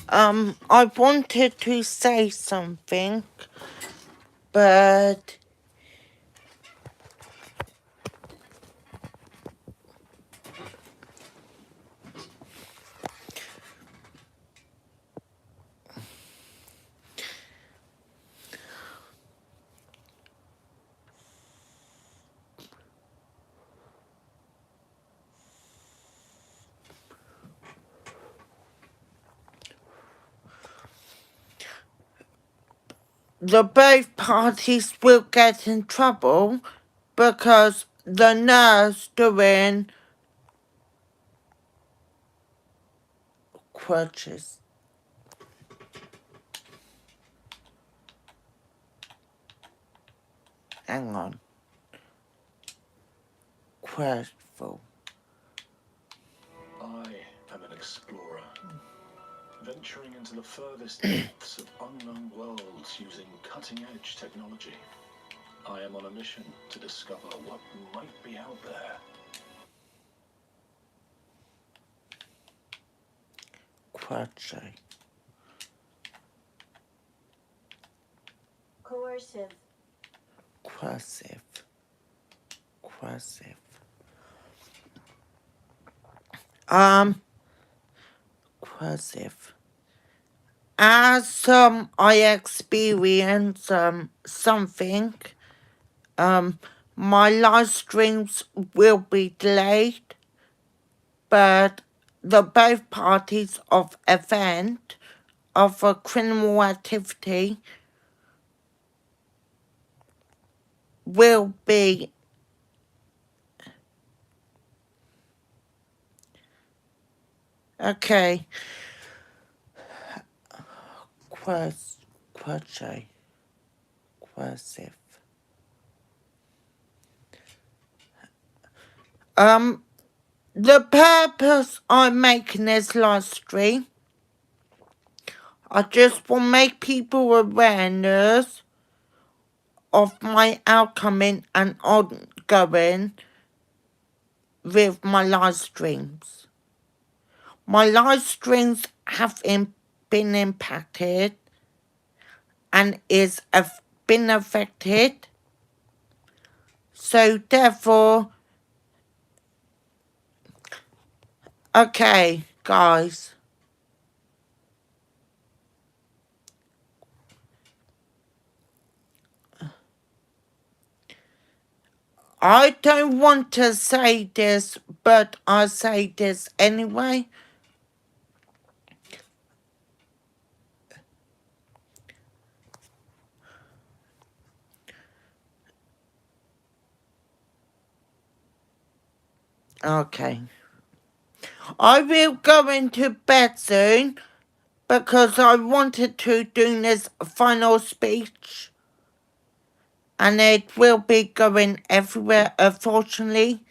I wanted to say something, but the both parties will get in trouble because the nurse doing crutches. Hang on. Crutchful. I am an explorer, venturing into the furthest depths of unknown worlds using cutting-edge technology. I am on a mission to discover what might be out there. Crutchy. Coercive. Cursive. Cursive. Cursive. As I experience something, my live streams will be delayed, but the both parties of event of a criminal activity will be okay. Quasi. Cursive. The purpose I'm making this live stream, I just want to make people awareness of my outcoming and ongoing with my live streams. My live streams have been impacted and been affected. So therefore, okay, guys. I don't want to say this, but I say this anyway. Okay. I will go into bed soon because I wanted to do this final speech and it will be going everywhere, unfortunately,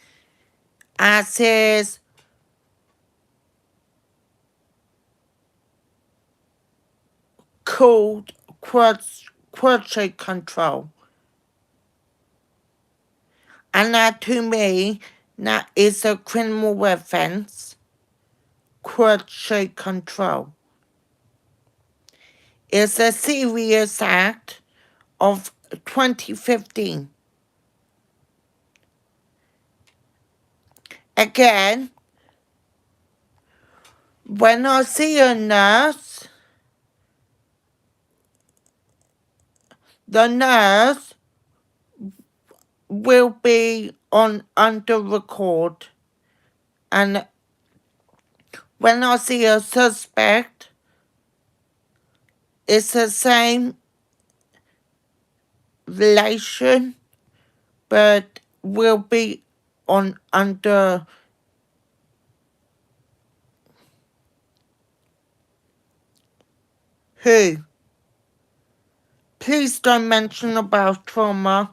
as is called quality control. And that to me, that is a criminal offence, quality control. It's a serious act of 2015. Again, when I see a nurse, the nurse will be on under record, and when I see a suspect, it's the same relation, but will be on under who? Please don't mention about trauma.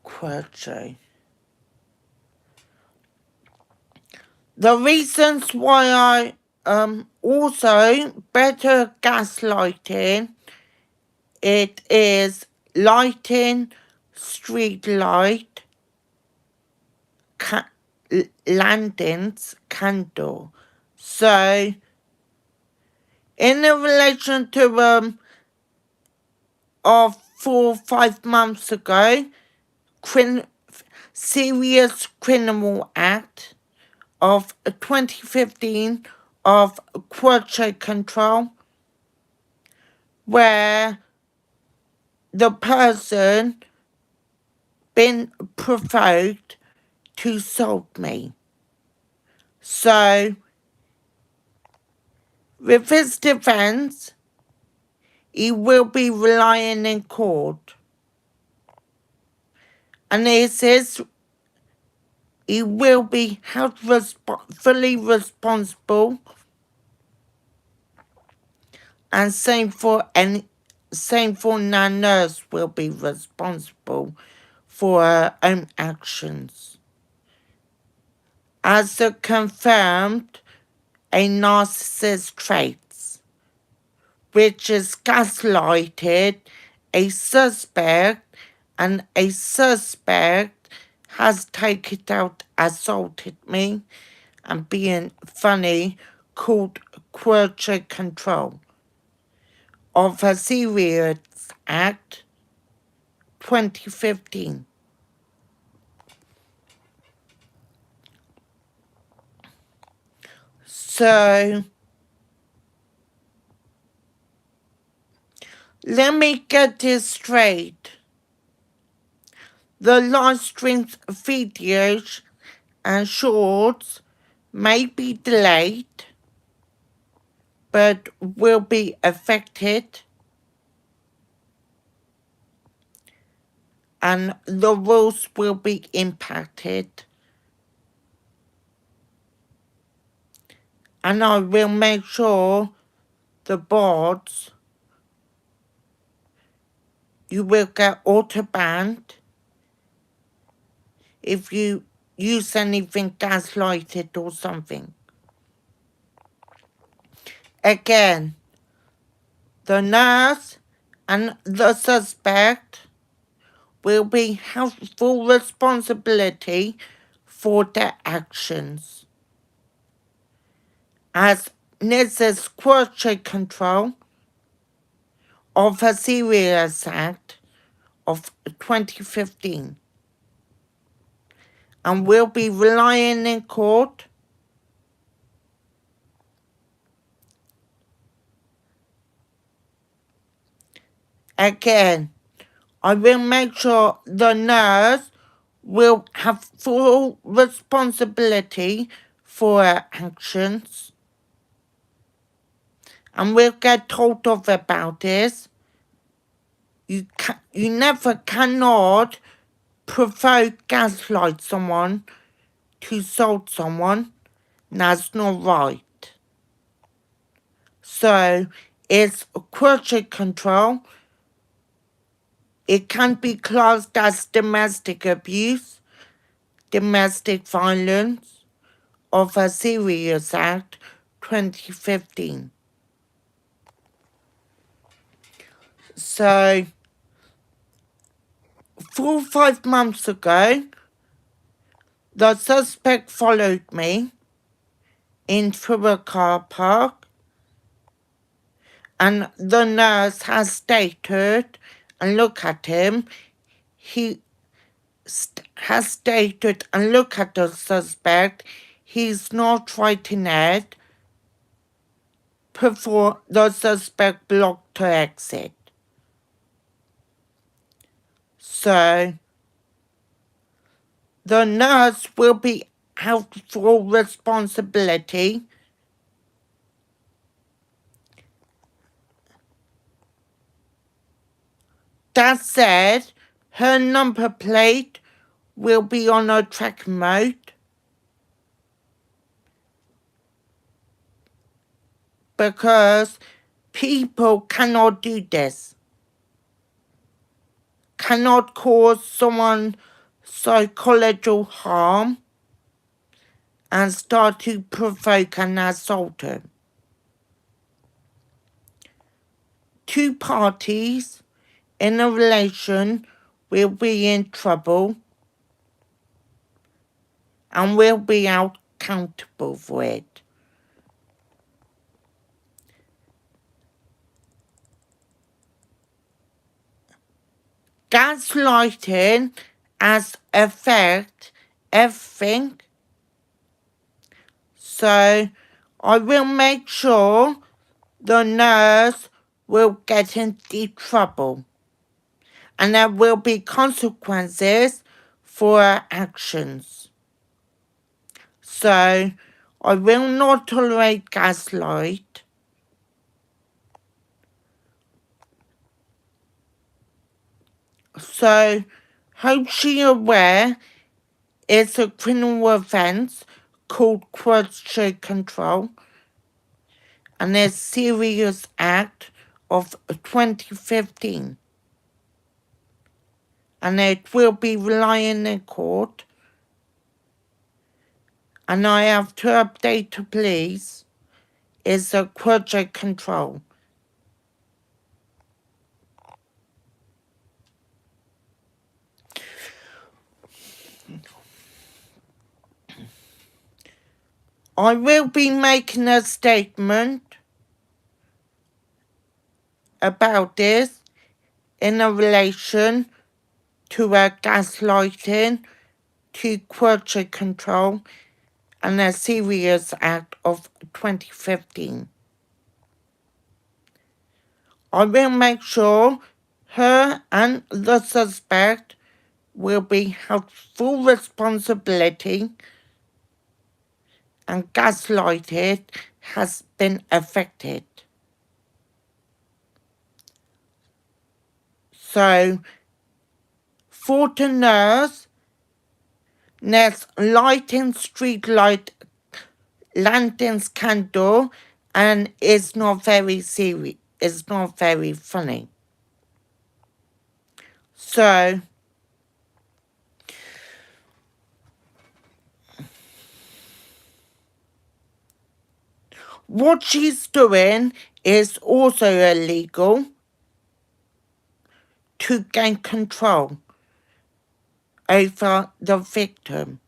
Quirky. The reasons why I also better gaslighting, it is lighting, street light, Landon's candle. So, in relation to of 4 or 5 months ago, Serious Criminal Act of 2015 of Quality Control, where the person been provoked to assault me. So, with his defense, he will be relying in court. And he will be held fully responsible, and same for Nurse will be responsible for her own actions. As confirmed a narcissist traits, which is gaslighted a suspect, and a suspect has taken out, assaulted me, and being funny, called Quality Control of a Serious Act 2015. So, let me get this straight. The live streams, videos, and shorts may be delayed, but will be affected, and the rules will be impacted. And I will make sure the boards, you will get auto-banned if you use anything gaslighted or something. Again, the nurse and the suspect will be held full responsibility for their actions. As Nurses Quality Control of a Serious Act of 2015, and will be relying in court again. I will make sure the nurse will have full responsibility for her actions, and will get told off about this. You never cannot provoke, gaslight someone to assault someone. That's not right. So it's quality control. It can be classed as domestic abuse, domestic violence of a Serious Act 2015. So 4 or 5 months ago, the suspect followed me into a car park, and the nurse has stated, and look at him, he has stated, and look at the suspect, he's not right in head, before the suspect blocked her exit. So, the nurse will be held for responsibility. That said, her number plate will be on her track mode, because people cannot do this. Cannot cause someone psychological harm and start to provoke and assault her. Two parties in a relation will be in trouble and will be accountable for it. Gaslighting has affected everything, so I will make sure the nurse will get into trouble, and there will be consequences for her actions. So I will not tolerate gaslight. So hope she aware it's a criminal offence called quality control, and a serious act of 2015. And it will be relying in court. And I have to update the police. It's a quality control. I will be making a statement about this in a relation to a gaslighting, to quality control, and a serious act of 2015. I will make sure her and the suspect will be held full responsibility, and gaslighting has been affected. So, for the nurse, there's lighting street light lanterns candle, and it's not very serious. It's not very funny. So, what she's doing is also illegal to gain control over the victim.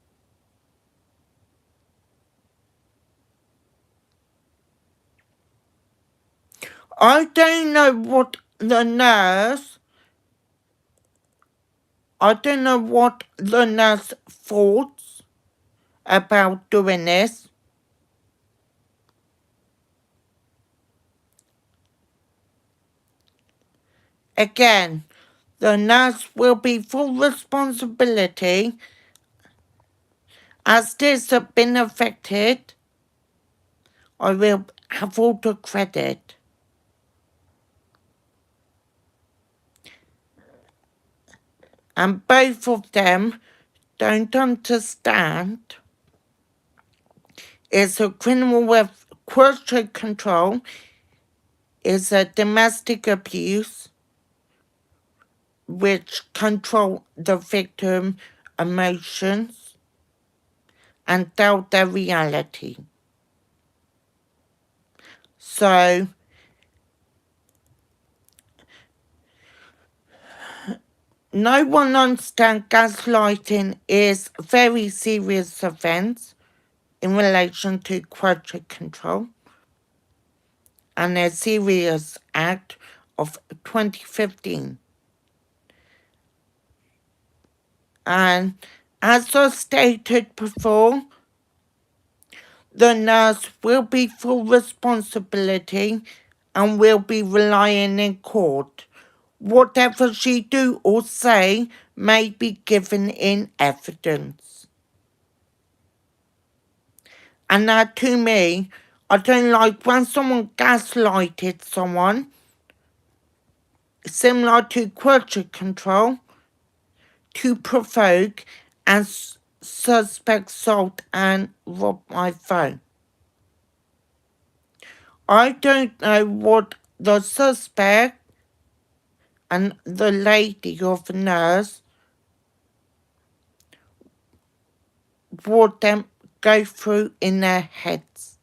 I don't know what the nurse thought about doing this. Again, the nurse will be full responsibility, as this has been affected. I will have all the credit. And both of them don't understand it's a criminal with quality control, is a domestic abuse which control the victim emotions and doubt their reality. So no one understands gaslighting is a very serious offence in relation to quality control and a serious act of 2015. And as I stated before, the nurse will be full responsibility and will be relying in court. Whatever she do or say may be given in evidence. And now to me, I don't like when someone gaslighted someone, similar to quality control, to provoke and suspect assault and rob my phone. I don't know what the suspect and the lady of the nurse would them go through in their heads.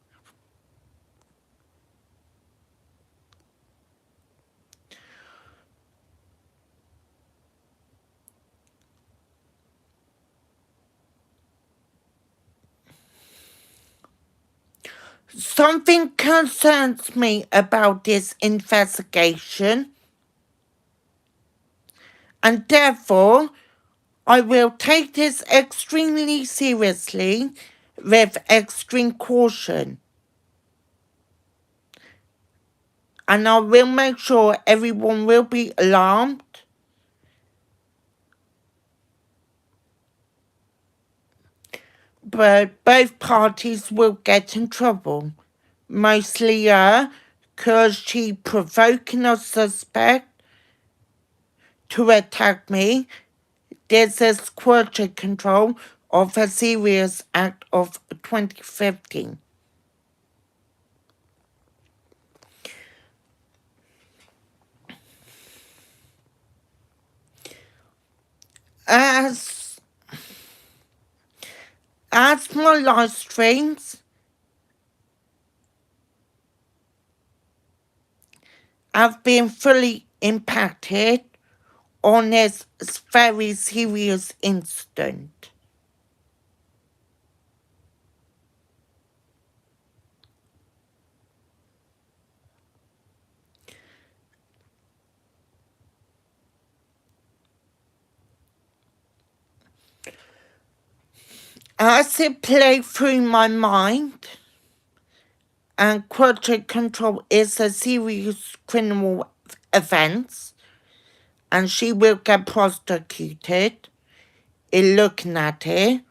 Something concerns me about this investigation, and therefore I will take this extremely seriously with extreme caution. And I will make sure everyone will be alarmed. But both parties will get in trouble. Mostly her, because she provoking a suspect to attack me. This is quality control of a serious act of 2015. As my live streams have been fully impacted on this very serious incident. As it played through my mind, and quality control is a serious criminal offence, and she will get prosecuted in looking at it.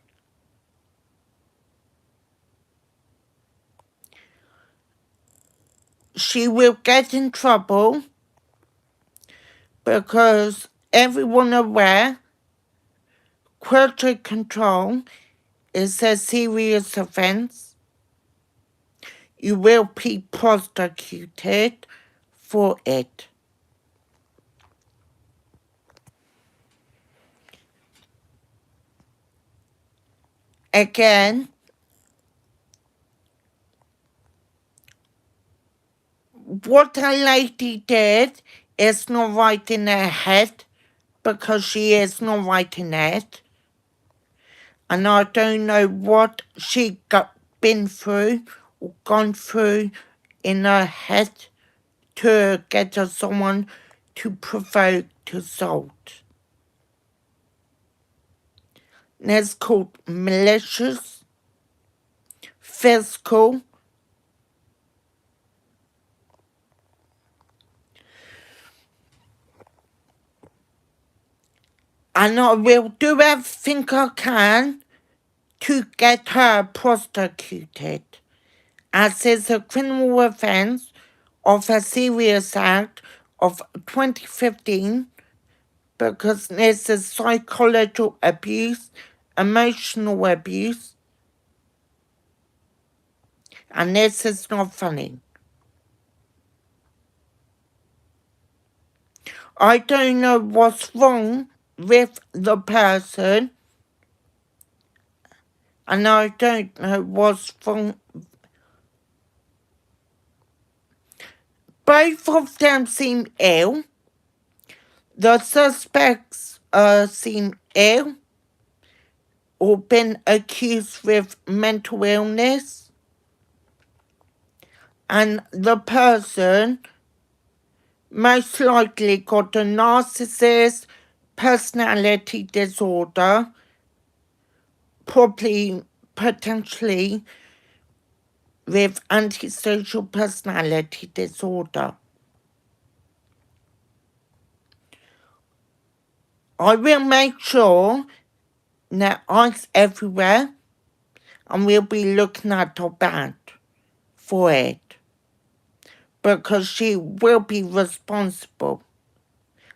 She will get in trouble because everyone aware quality control is a serious offence. You will be prosecuted for it. Again, what a lady did is not right in her head because she is not right in her head. And I don't know what she been through or gone through in her head to get someone to provoke to assault. That's called malicious, physical, and I will do everything I can to get her prosecuted, as is a criminal offence of a serious act of 2015, because this is psychological abuse, emotional abuse, and this is not funny. I don't know what's wrong with the person, and I don't know what's wrong. Both of them seem ill. The suspects seem ill or been accused with mental illness, and the person most likely got a narcissist personality disorder, probably potentially with antisocial personality disorder. I will make sure that eyes everywhere, and we'll be looking at her back for it, because she will be responsible,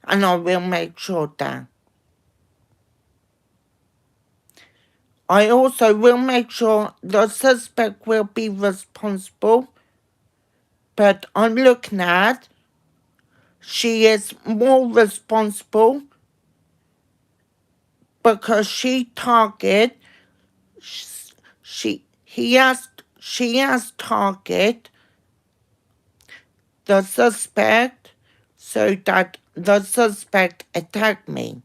and I will make sure that. I also will make sure the suspect will be responsible, but I'm looking at she is more responsible because she has target the suspect so that the suspect attacked me.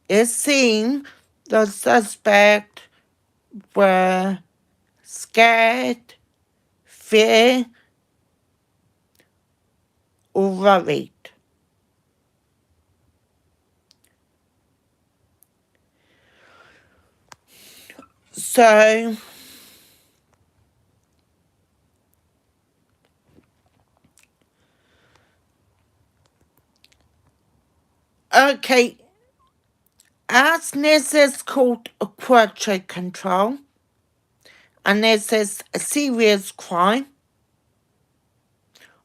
It seems the suspect were scared, fear, or worried. So, okay, as this is called a quality control, and this is a serious crime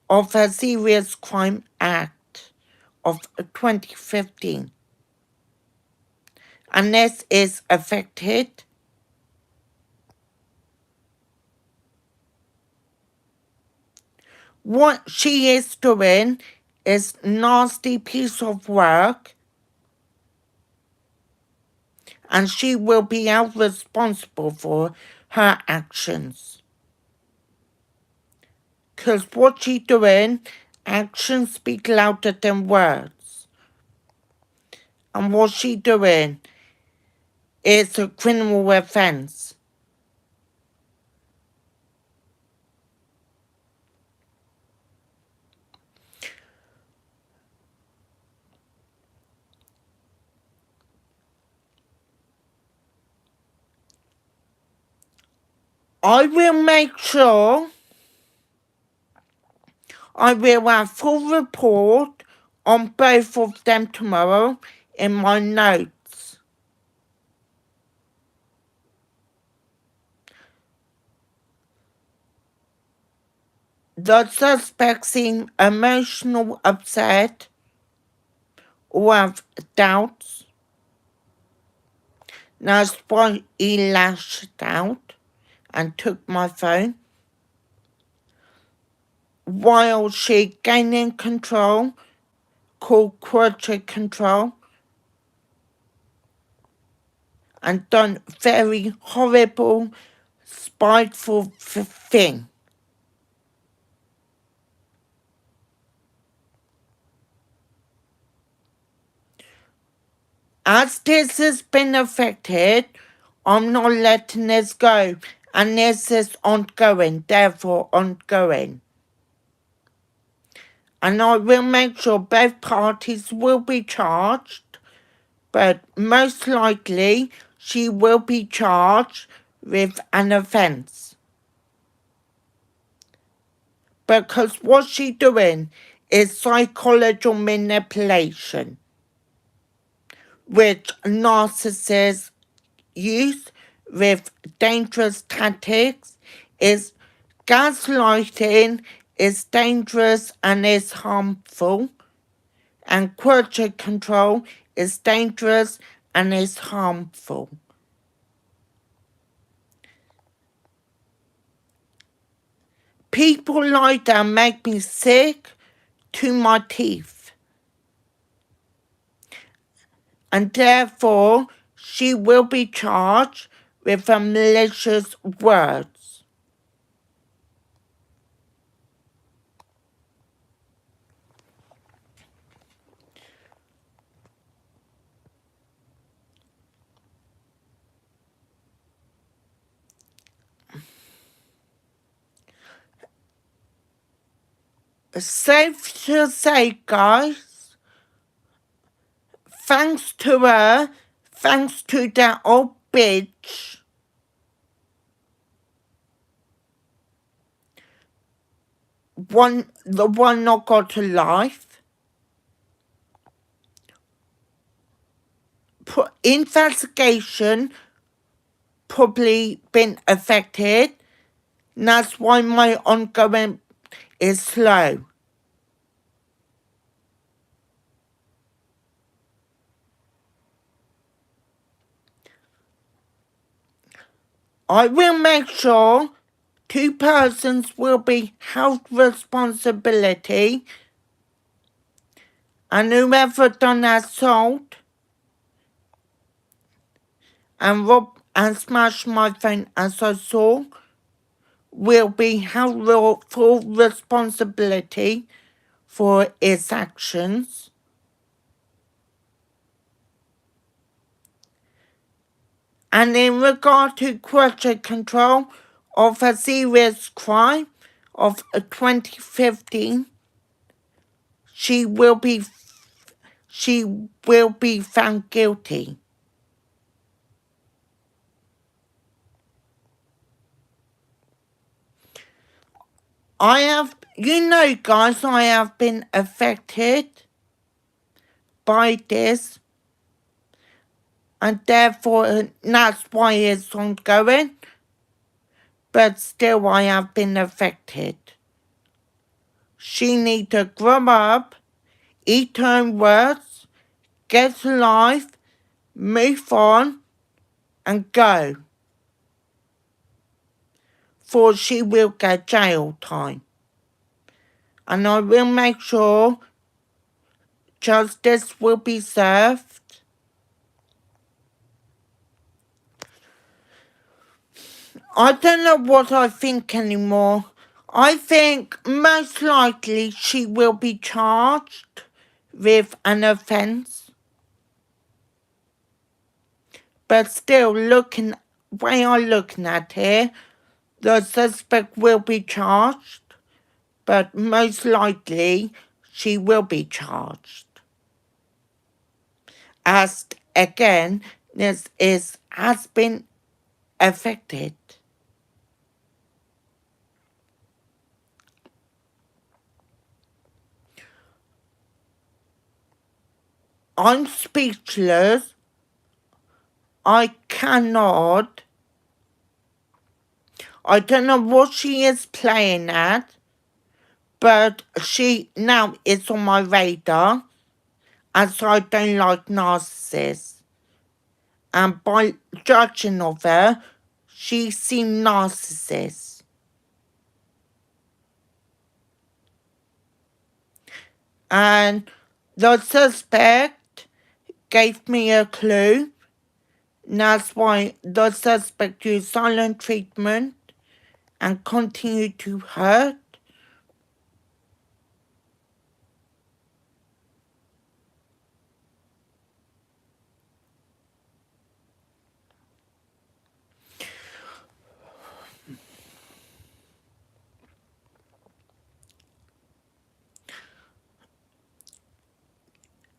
of the Serious Crime Act of 2015. And this is affected what she is doing is nasty piece of work, and she will be held responsible for her actions. Because what she doing, actions speak louder than words. And what she doing is a criminal offence. I will make sure I will have full report on both of them tomorrow in my notes. The suspects seem emotional, upset, or have doubts. That's why he lashed out and took my phone. While she gaining control, called quality control, and done very horrible, spiteful thing. As this has been affected, I'm not letting this go, and this is ongoing, therefore ongoing. And I will make sure both parties will be charged, but most likely she will be charged with an offence. Because what she's doing is psychological manipulation, which narcissists use with dangerous tactics. Is gaslighting is dangerous and is harmful, and quality control is dangerous and is harmful. People like that make me sick to my teeth, and therefore she will be charged with a malicious words. Safe to say, guys, thanks to her, thanks to that old bitch, the one not got to life, investigation probably been affected, and that's why my ongoing is slow. I will make sure 2 persons will be held responsibility, and whoever done assault and rob and smash my phone as I saw will be held full responsibility for its actions. And in regard to quality control of a serious crime of 2015, she will be found guilty. Guys, I have been affected by this, and therefore that's why it's ongoing, but still I have been affected. She needs to grow up, eat her own words, get a life, move on, and go. For she will get jail time. And I will make sure justice will be served. I don't know what I think anymore. I think most likely she will be charged with an offence. But still, way I'm looking at here, the suspect will be charged, but most likely she will be charged. As again, this has been affected. I'm speechless. I cannot. I don't know what she is playing at, but she now is on my radar, as I don't like narcissists. And by judging of her, she seemed narcissist. And the suspect gave me a clue. And that's why the suspect used silent treatment and continued to hurt.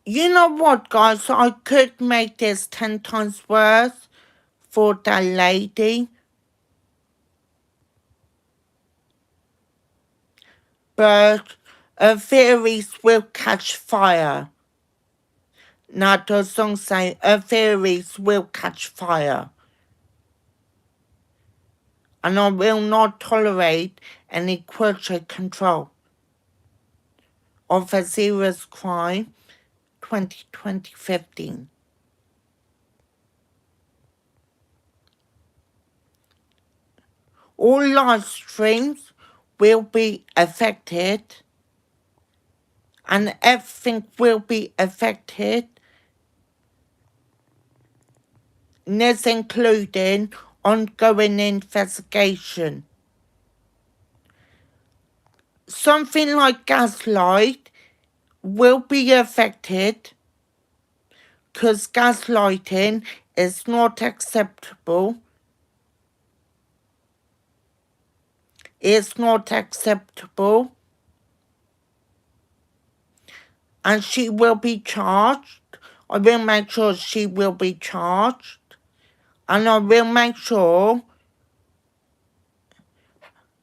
You know what, guys? I could make this 10 times worse for that lady. But her theories will catch fire. Now the song say, her theories will catch fire. And I will not tolerate any quality control of a serious crime 2015. All live streams will be affected, and everything will be affected, and this including ongoing investigation. Something like Gaslight will be affected because gaslighting is not acceptable. It's not acceptable. And she will be charged. I will make sure she will be charged. And I will make sure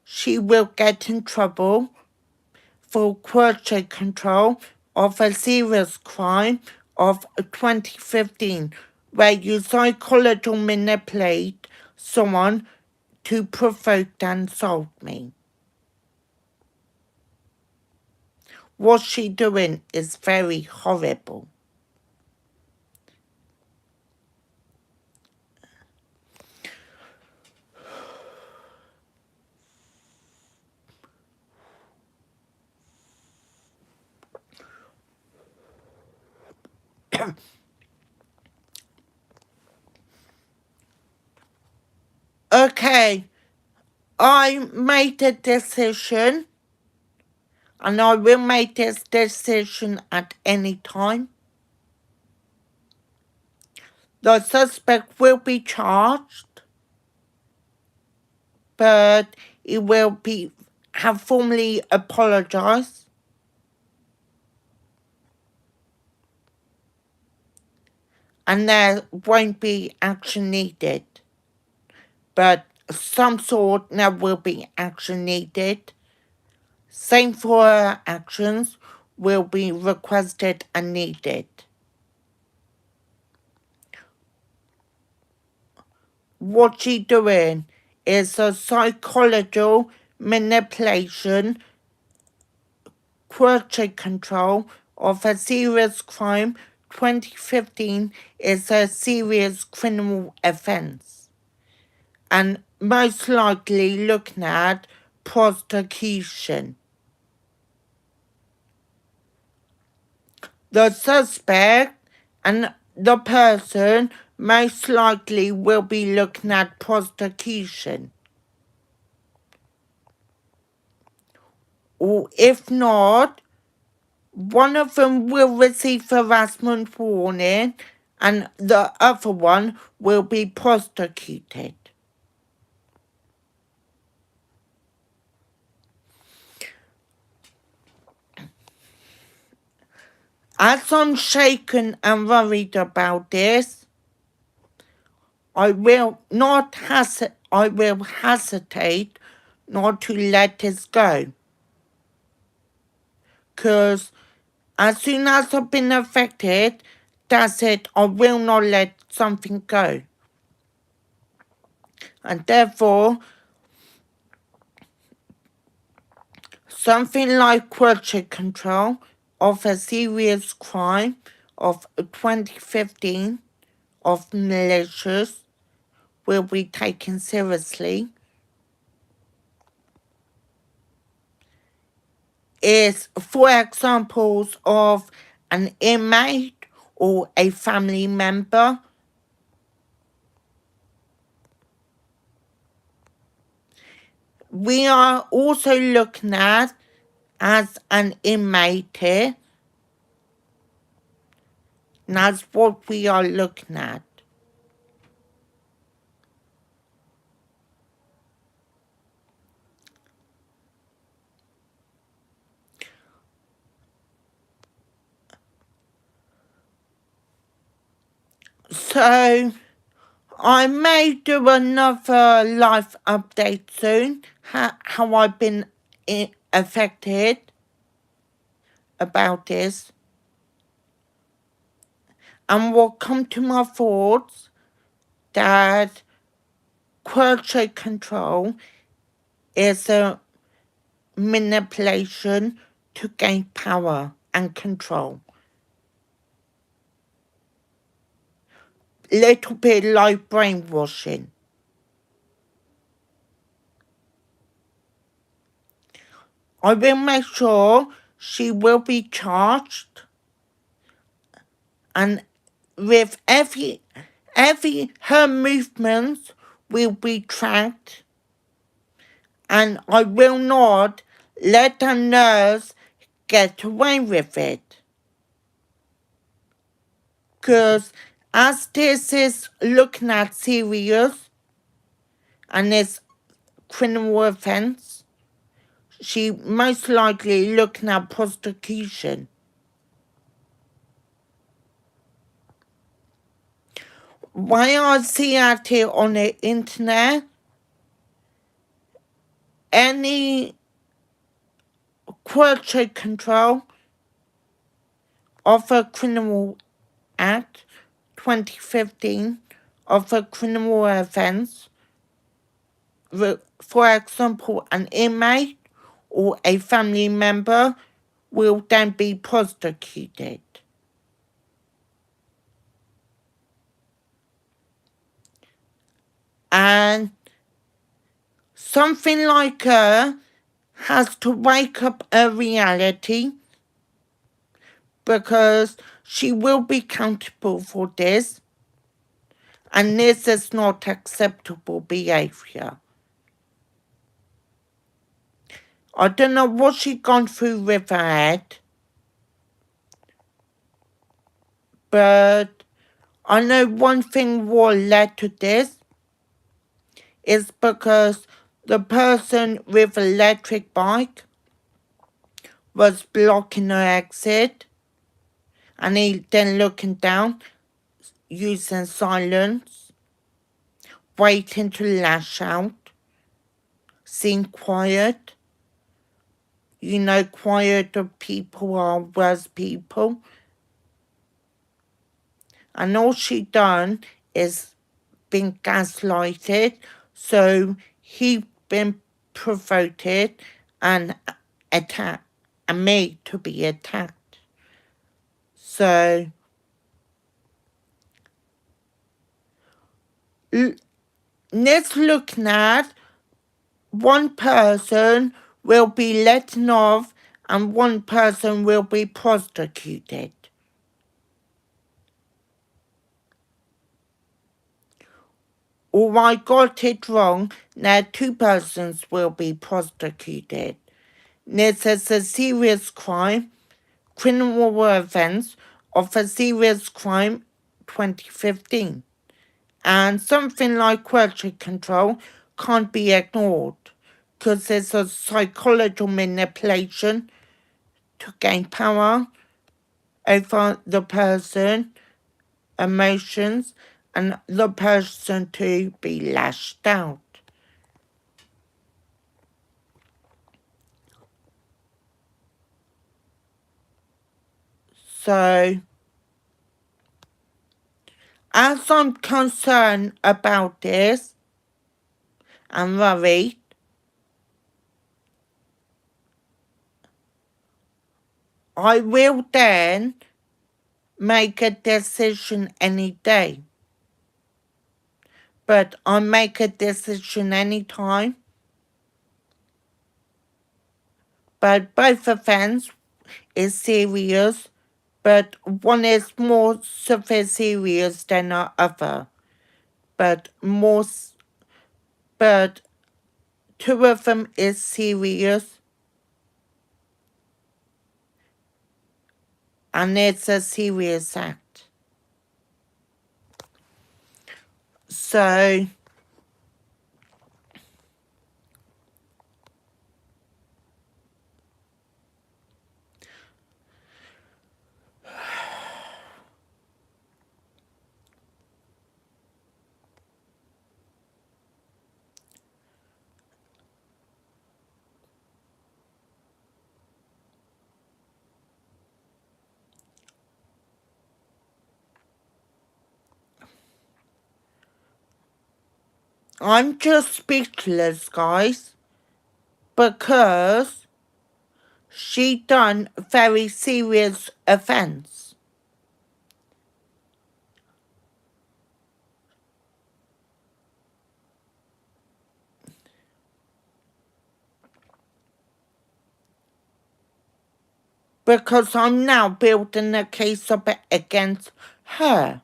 she will get in trouble for quality control of a serious crime of 2015, where you psychologically manipulate someone to provoke and insult me. What she's doing is very horrible. Okay, I made a decision, and I will make this decision at any time. The suspect will be charged, but he will have formally apologized. And there won't be action needed. But some sort there will be action needed. Same for her actions will be requested and needed. What she doing is a psychological manipulation, quality control of a serious crime. 2015 is a serious criminal offence and most likely looking at prosecution. The suspect and the person most likely will be looking at prosecution. Or if not, one of them will receive harassment warning and the other one will be prosecuted. As I'm shaken and worried about this, I will hesitate not to let this go. Because as soon as I've been affected, that's it, I will not let something go. And therefore, something like quality control of a serious crime of 2015 of militias will be taken seriously. Is for examples of an inmate or a family member. We are also looking at as an inmate here. And that's what we are looking at. So I may do another live update soon, how I've been affected about this. And will come to my thoughts that quality control is a manipulation to gain power and control. Little bit like brainwashing. I will make sure she will be charged and with every her movements will be tracked, and I will not let the nurse get away with it. Because as this is looking at serious and it's criminal offence, she most likely looking at prosecution. When I see out here on the internet, any quality control of a criminal act 2015 of a criminal offence, for example, an inmate or a family member will then be prosecuted. And something like her has to wake up a reality because she will be accountable for this, and this is not acceptable behaviour. I don't know what she gone through with her head, but I know one thing what led to this is because the person with electric bike was blocking her exit and he then looking down, using silence, waiting to lash out, seem quiet. You know, quieter people are worse people. And all she done is been gaslighted, so he been provoked and attacked, and made to be attacked. So let's look at one person will be let off and one person will be prosecuted. Or I got it wrong, now two persons will be prosecuted. This is a serious crime, criminal offence of a serious crime 2015. And something like quality control can't be ignored because it's a psychological manipulation to gain power over the person, emotions, and the person to be lashed out. So, as I'm concerned about this and worried, I will then make a decision any day. But I make a decision anytime. But both offense is serious, but one is more severe serious than the other. But two of them is serious, and it's a serious act. So I'm just speechless, guys, because she done a very serious offense. Because I'm now building a case up against her.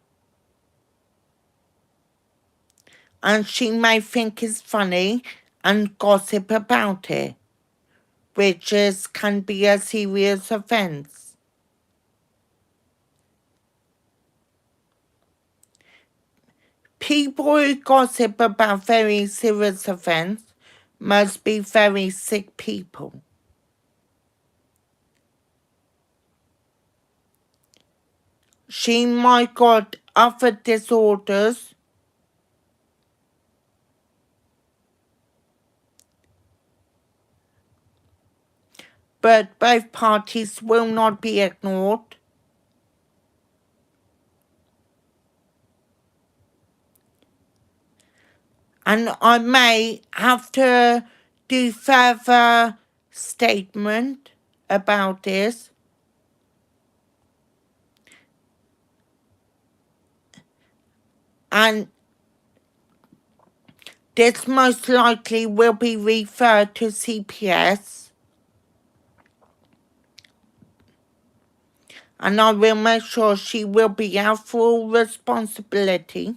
And she may think it's funny and gossip about it, which can be a serious offence. People who gossip about very serious offence must be very sick people. She might got other disorders, but both parties will not be ignored. And I may have to do further statement about this. And this most likely will be referred to CPS. And I will make sure she will be out full responsibility.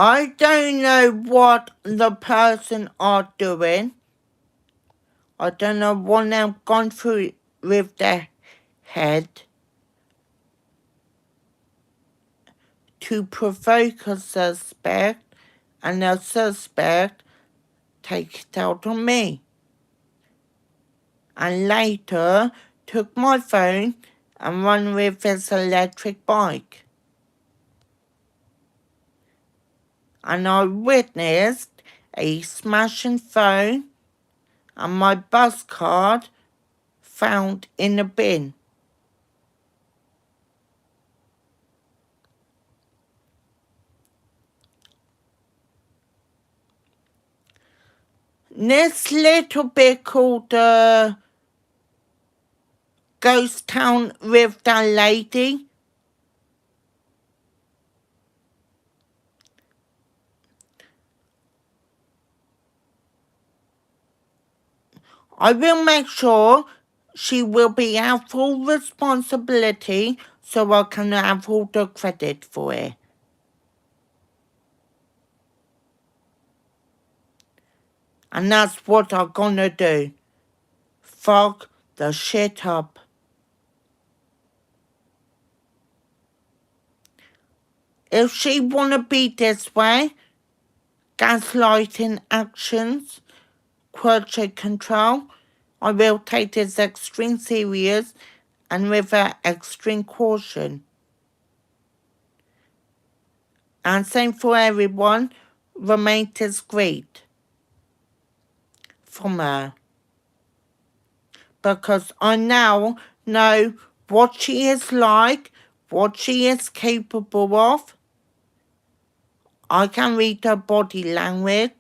I don't know what the person are doing. I don't know what they've gone through with their head to provoke a suspect, and the suspect take it out on me. And later took my phone and run with his electric bike. And I witnessed a smashing phone and my bus card found in a bin. This little bit called Ghost Town with that lady. I will make sure she will be have full responsibility so I can have all the credit for it. And that's what I'm gonna do. Fuck the shit up. If she wanna be this way, gaslighting actions, quality control, I will take this extreme serious and with extreme caution. And same for everyone, remain discreet from her. Because I now know what she is like, what she is capable of. I can read her body language.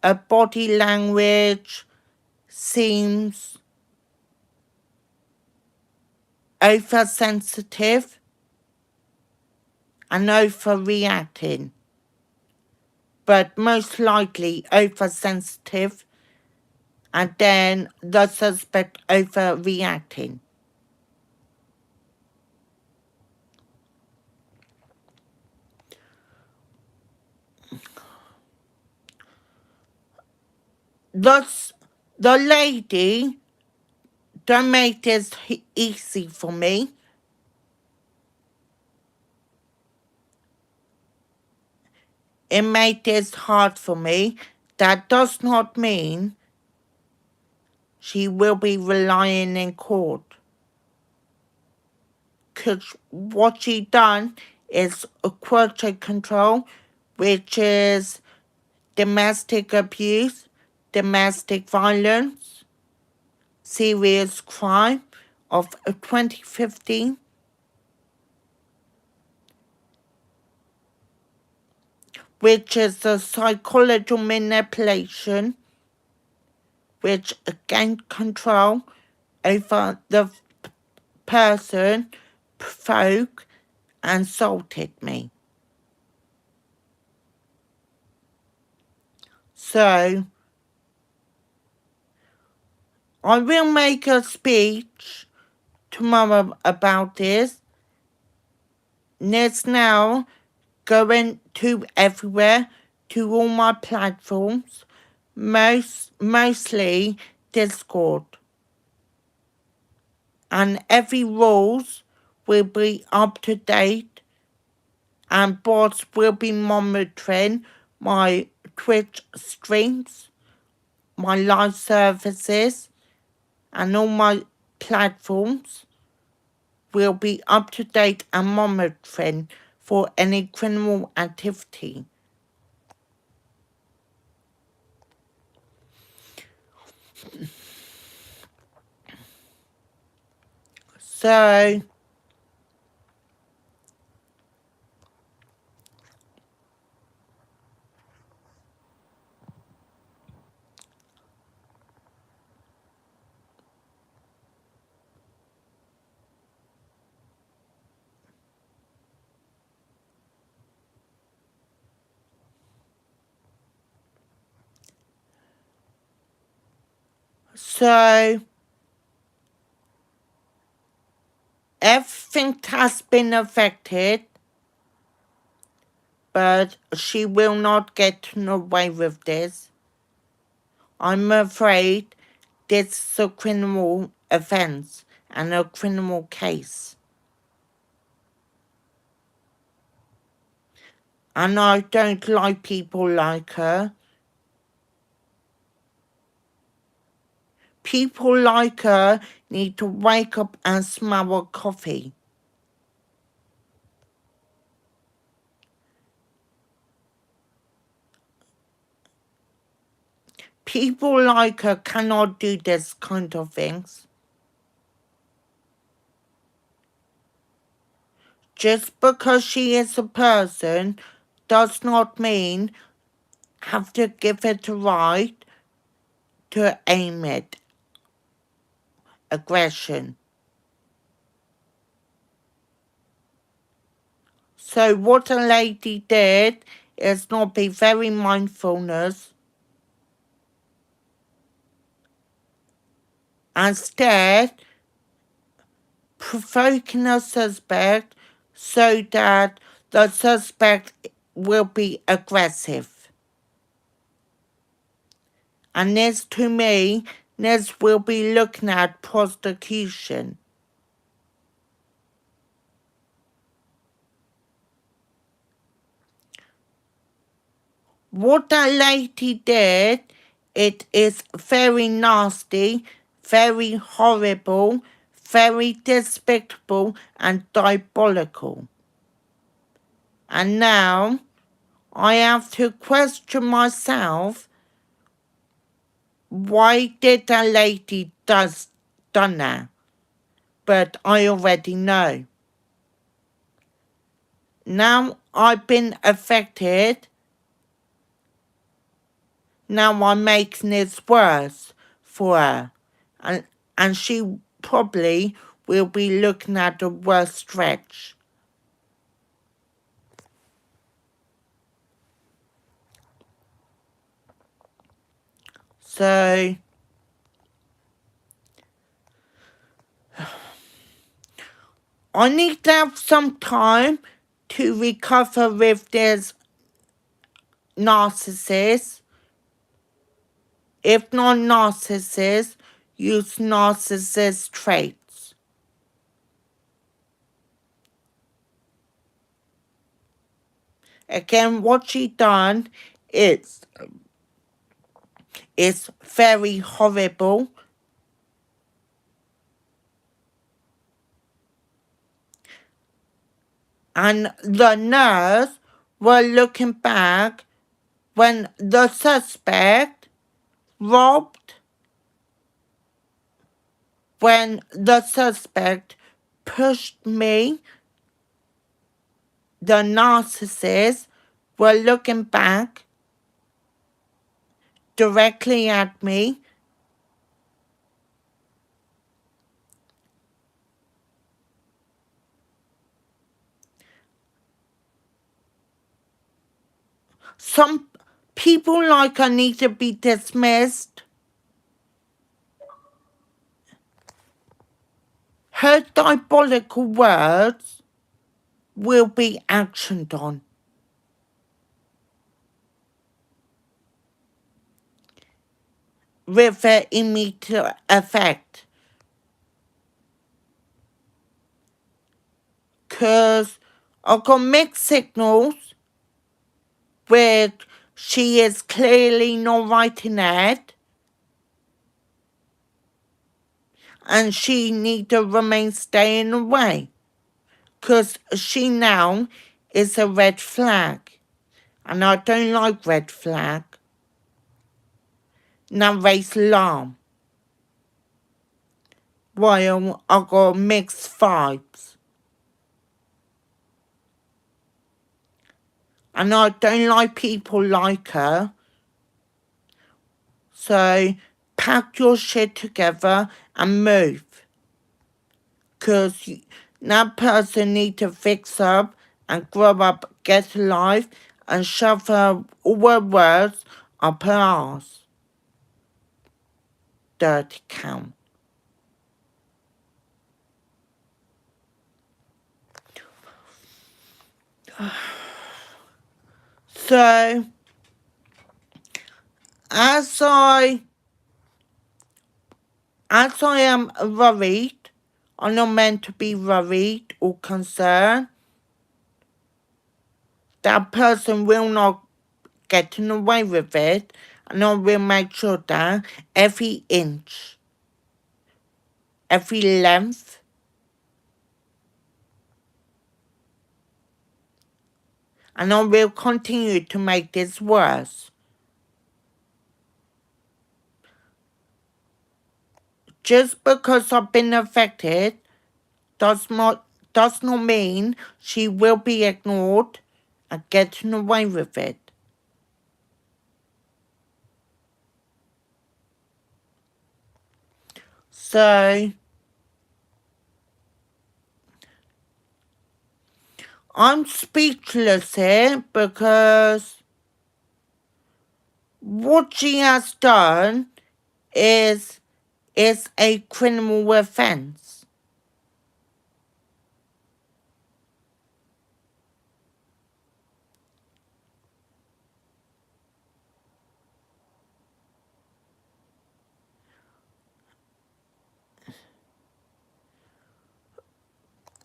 Her body language seems oversensitive and overreacting, but most likely oversensitive and then the suspect overreacting. Thus, the lady don't make this easy for me. It made this hard for me. That does not mean she will be relying in court. Because what she done is a quality control, which is domestic abuse, domestic violence, serious crime of 2015. Which is a psychological manipulation, which gained control over the person, provoked and assaulted me. So, I will make a speech tomorrow about this. And it's now going to everywhere, to all my platforms, mostly Discord. And every rules will be up to date and bots will be monitoring my Twitch streams, my live services, and all my platforms will be up to date and monitoring for any criminal activity. So, everything has been affected. but she will not get away with this. I'm afraid this is a criminal offence and a criminal case. And I don't like people like her. People like her need to wake up and smell a coffee. People like her cannot do this kind of things. Just because she is a person does not mean have to give it the right to aim at aggression. So what a lady did is not be very mindfulness. Instead, provoking a suspect so that the suspect will be aggressive. And this, to me, this will be looking at prosecution. What that lady did, it is very nasty, very horrible, very despicable and diabolical. And now I have to question myself, why did that lady done that? But I already know. Now I've been affected. Now I'm making this worse for her. And she probably will be looking at a worse stretch. So I need to have some time to recover with this narcissist. If not narcissist, use narcissist traits. Again, what she done is very horrible. And the nurse were looking back when the suspect robbed, when the suspect pushed me, the narcissist were looking back directly at me. Some people like her need to be dismissed. Her diabolical words will be actioned on. With an immediate effect. Because I've got mixed signals where she is clearly not writing that, and she need to remain staying away. Because she now is a red flag. And I don't like red flag. Now raise alarm. While I got mixed vibes. And I don't like people like her. So pack your shit together and move. Because that person need to fix up and grow up, get a life, and shove her all her words up her arse. Dirty cow. So, as I am worried, I'm not meant to be worried or concerned. That person will not get away with it, and I will make sure that every inch, every length, and I will continue to make this worse. Just because I've been affected does not mean she will be ignored and getting away with it. So, I'm speechless here because what she has done is a criminal offence.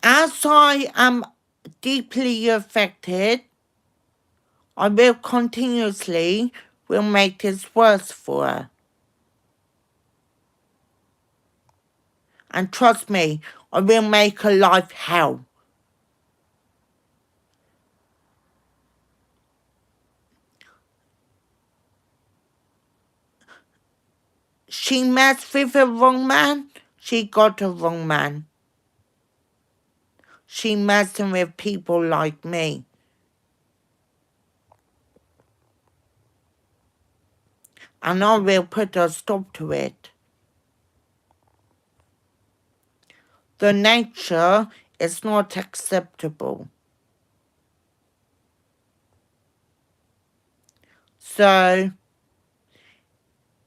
As I am deeply affected, I will continuously make this worse for her. And trust me, I will make her life hell. She messed with the wrong man, she got the wrong man. She messing with people like me. And I will put a stop to it. The nature is not acceptable. So,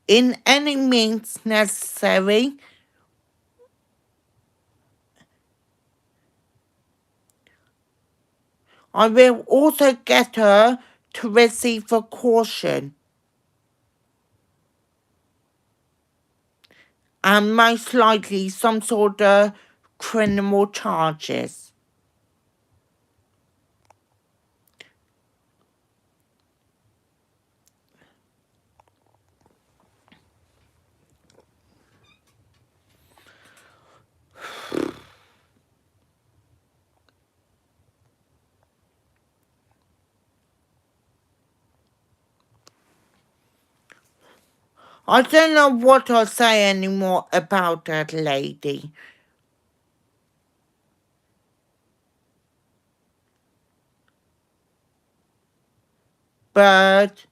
in any means necessary, I will also get her to receive a caution. And most likely some sort of criminal charges. I don't know what I'll say anymore about that lady. But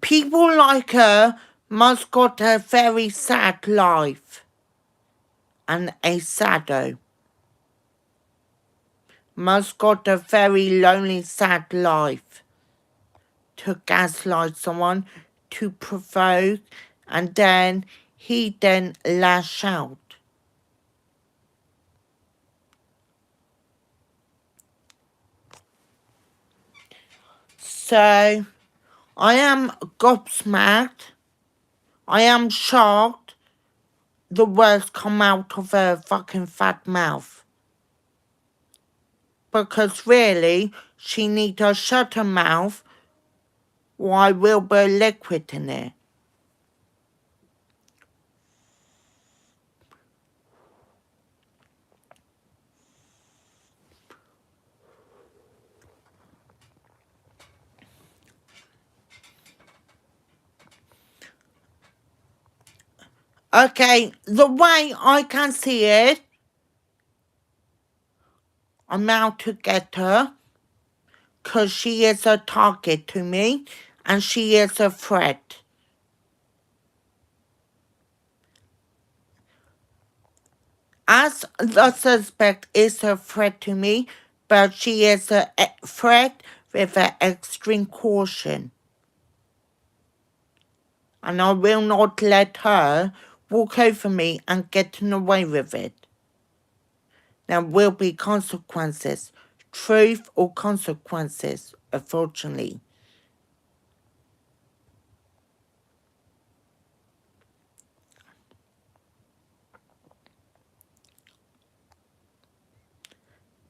people like her must got a very sad life. And a sado. Must got a very lonely, sad life. To gaslight someone, to provoke, and then he lash out. So, I am gobsmacked. I am shocked the words come out of her fucking fat mouth. Because really, she need to shut her mouth or I will put liquid in it. Okay, the way I can see it, I'm out to get her because she is a target to me and she is a threat. As the suspect is a threat to me, but she is a threat with an extreme caution. And I will not let her walk over me and get away with it. There will be consequences, truth or consequences, unfortunately.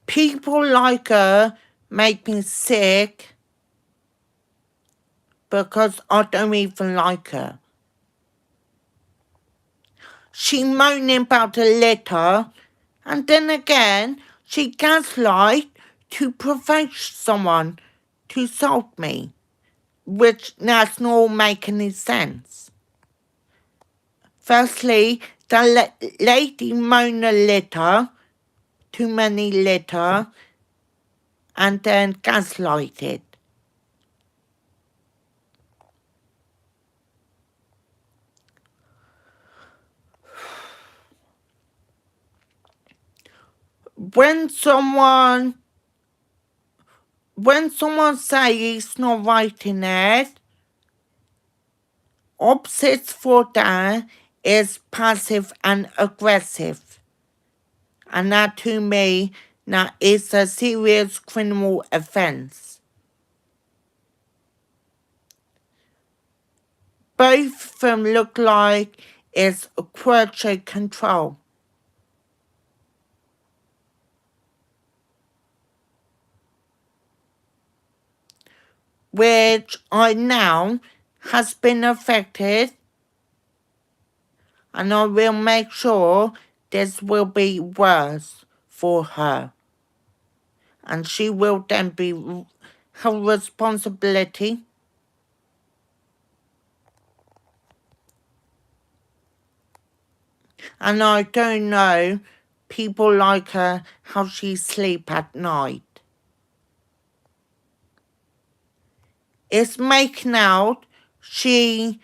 People like her make me sick because I don't even like her. She moaning about a letter, and then again she gaslight to provoke someone to assault me, which does not make any sense. Firstly, the lady moaned a letter, too many letter, and then gaslighted. When someone say he's not writing it, opposites for that is passive and aggressive. And that to me, that is a serious criminal offence. Both of them look like it's quality control. Which I now has been affected, and I will make sure this will be worse for her. And she will then be her responsibility. And I don't know people like her how she sleep at night. It's making out she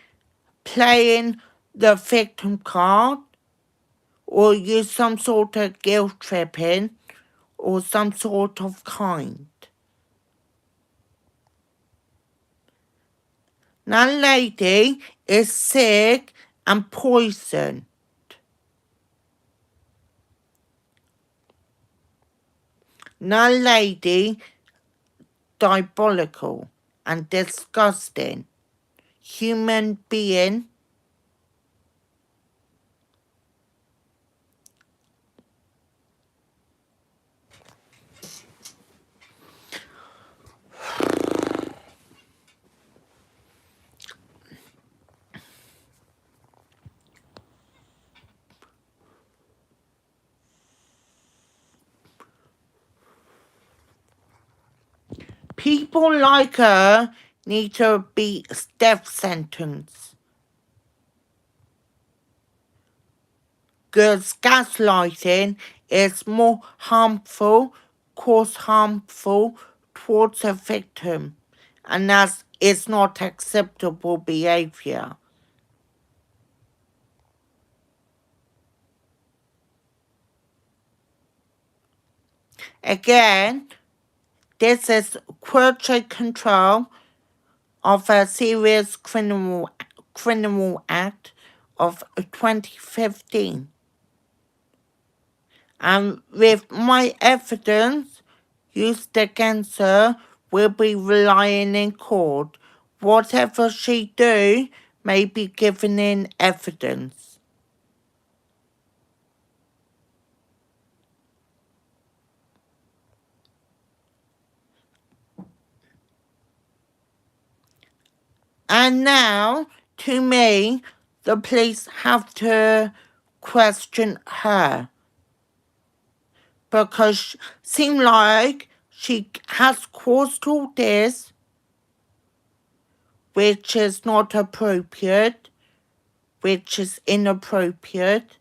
playing the victim card or use some sort of guilt tripping or some sort of kind. That lady is sick and poisoned. That lady diabolical and disgusting. Human being. People like her need to be death sentence. Because gaslighting is more harmful, cause harmful towards a victim, and that is not acceptable behavior. Again, this is quality control of a serious criminal act of 2015. And with my evidence used against her will be relying in court. Whatever she do may be given in evidence. And now, to me, the police have to question her. Because seems like she has caused all this, which is not appropriate, which is inappropriate.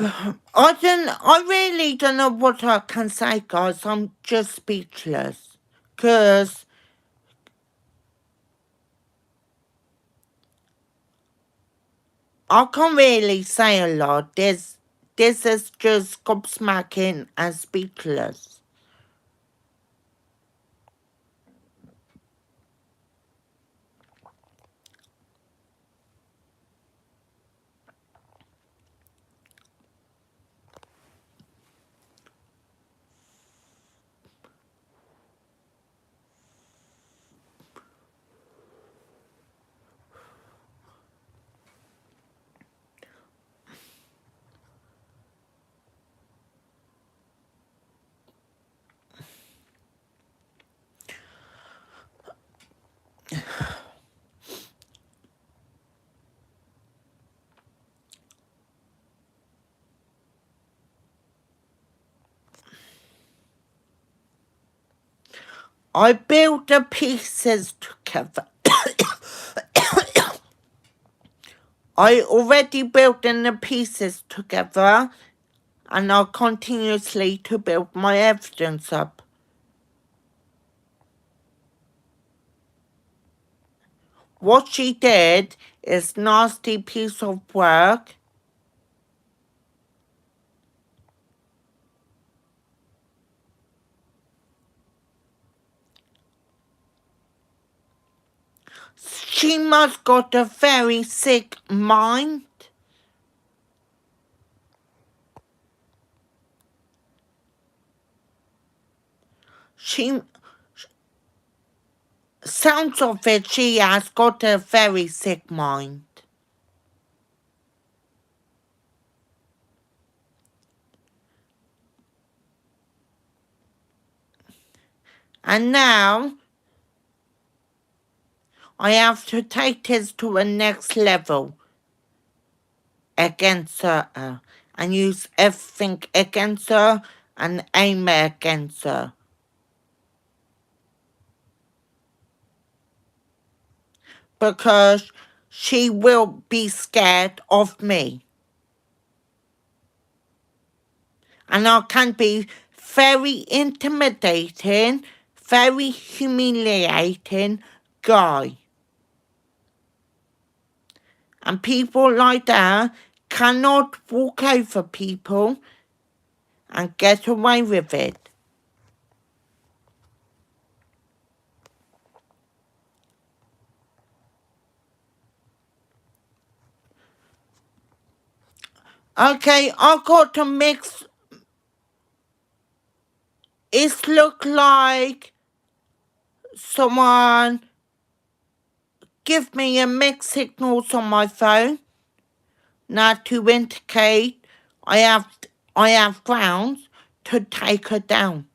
I really don't know what I can say, guys. I'm just speechless. Because I can't really say a lot. This is just gobsmacking and speechless. I built the pieces together. I already building the pieces together, and I continuously to build my evidence up. What she did is nasty piece of work. She must got a very sick mind. She sounds of it, she has got a very sick mind. And now I have to take this to a next level against her and use everything against her and aim it against her. Because she will be scared of me. And I can be very intimidating, very humiliating guy. And people like that cannot walk over people and get away with it. Okay, I got to mix. It look like someone give me a mixed signals on my phone. Now to indicate I have grounds to take her down.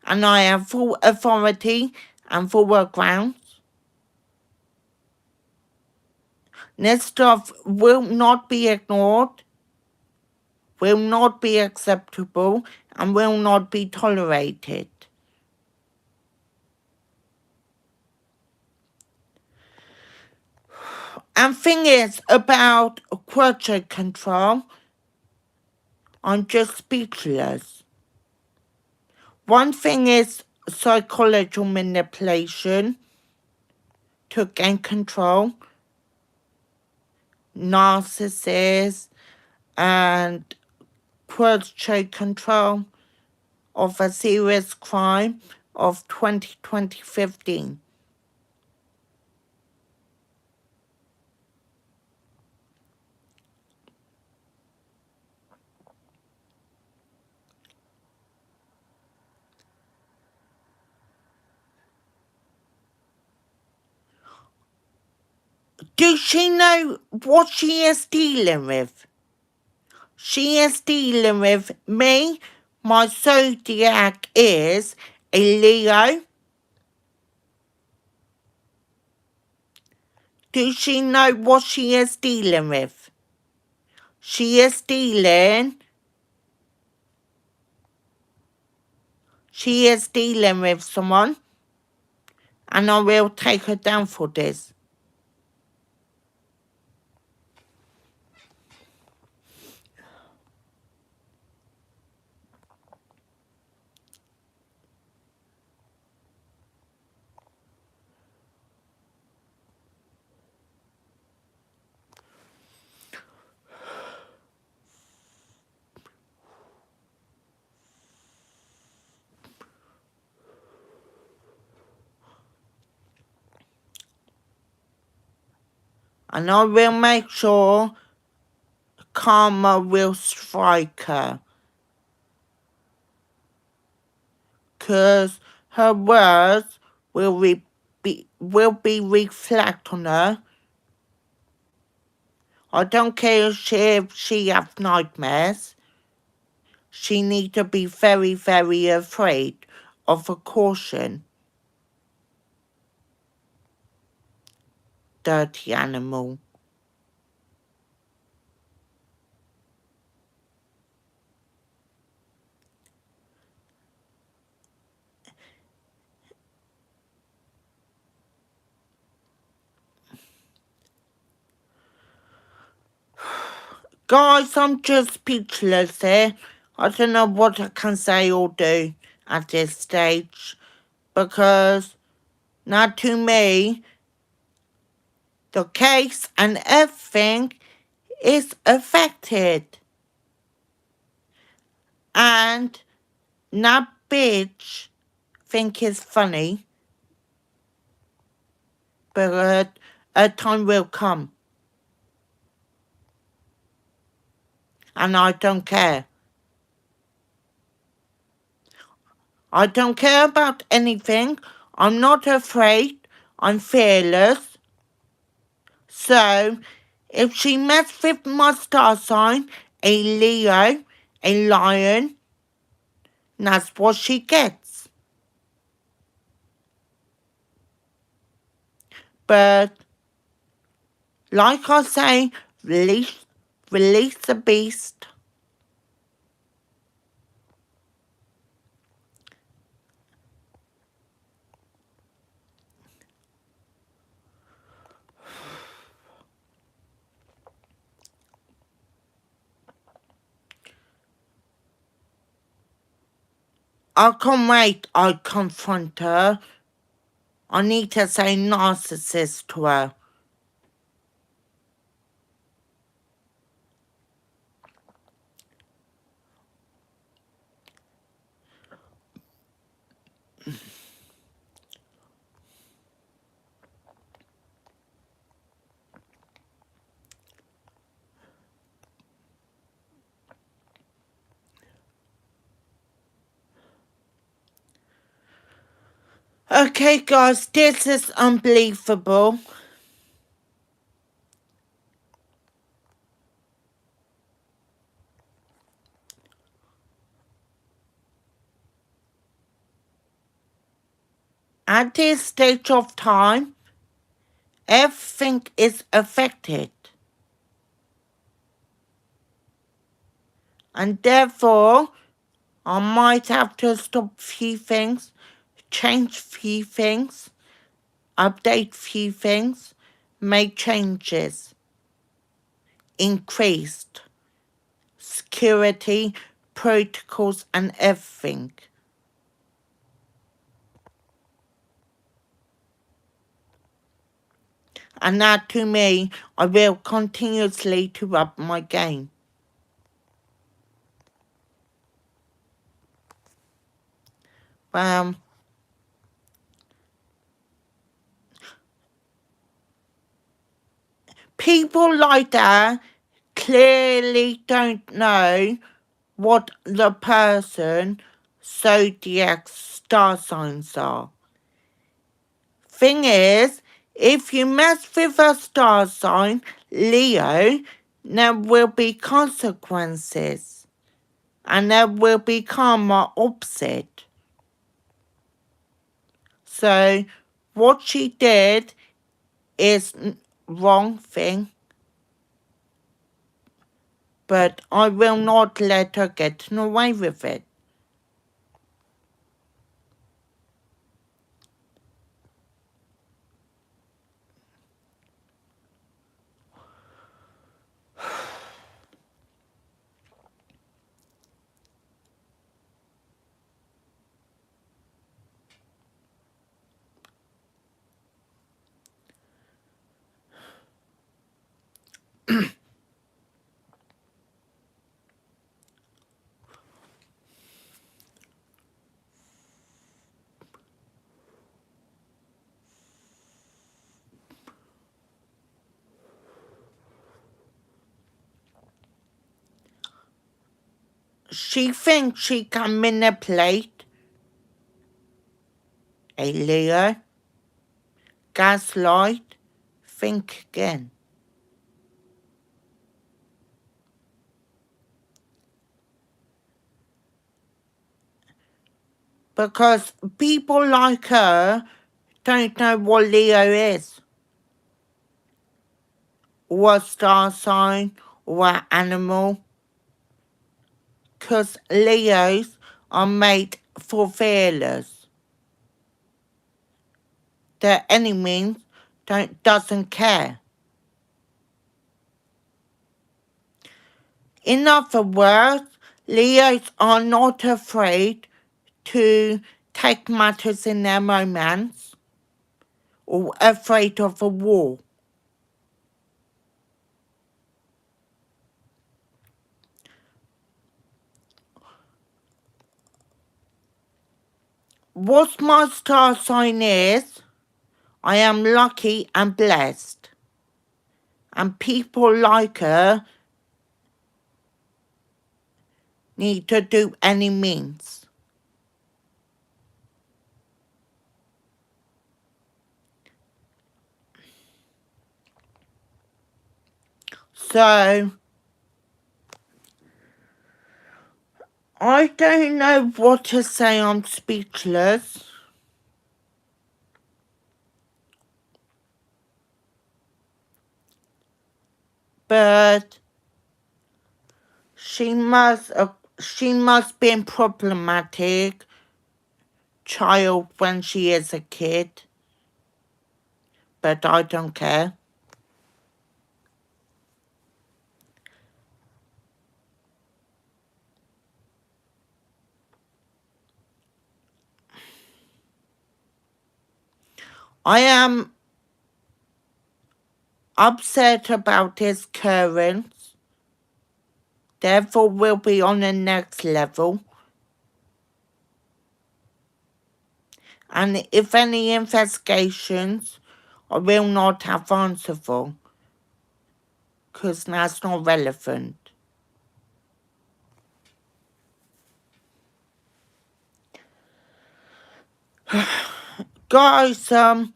And I have full authority and full grounds. This stuff will not be ignored, will not be acceptable, and will not be tolerated. And thing is, about quality control, I'm just speechless. One thing is psychological manipulation to gain control, narcissists, and quality control of a serious crime of 2015. Does she know what she is dealing with? She is dealing with me. My zodiac is a Leo. Does she know what she is dealing with? She is dealing with someone, and I will take her down for this. And I will make sure karma will strike her. 'Cause her words will be reflect on her. I don't care if she have nightmares. She need to be very, very afraid of a caution. Dirty animal. Guys, I'm just speechless here. I don't know what I can say or do at this stage. Because now to me, the case and everything is affected. And that bitch think it's funny, but a time will come. And I don't care. I don't care about anything. I'm not afraid. I'm fearless. So, if she messed with my star sign, a Leo, a lion, that's what she gets. But, like I say, release the beast. I can't wait. I confront her. I need to say narcissist to her. Okay, guys, this is unbelievable. At this stage of time, everything is affected. And therefore, I might have to stop few things, change few things, update few things, make changes, increased security, protocols and everything. And that to me, I will continuously to up my game. People like that clearly don't know what the person zodiac star signs are. Thing is, if you mess with a star sign, Leo, there will be consequences. And there will be karma opposite. So, what she did is wrong thing. But I will not let her get away with it. she thinks she can manipulate a Leo, gaslight, think again. Because people like her don't know what Leo is, or a star sign, or an animal. Because Leos are made for fearless. Their enemies doesn't care. In other words, Leos are not afraid to take matters in their own hands or afraid of a war. What my star sign is, I am lucky and blessed. And people like her need to do any means. So, I don't know what to say, I'm speechless. But she must be a problematic child when she is a kid. But I don't care. I am upset about his currents. Therefore, we'll be on the next level. And if any investigations, I will not have answer for. Because that's not relevant. Guys, I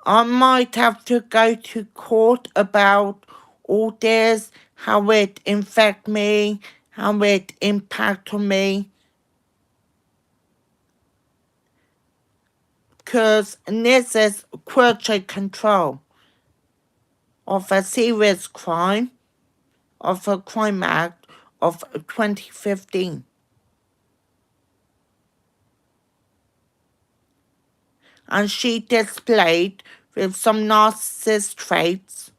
might have to go to court about all this, how it infect me, how it impact on me. Because this is quality control of a serious crime, of a crime act of 2015. And she displayed with some narcissist traits,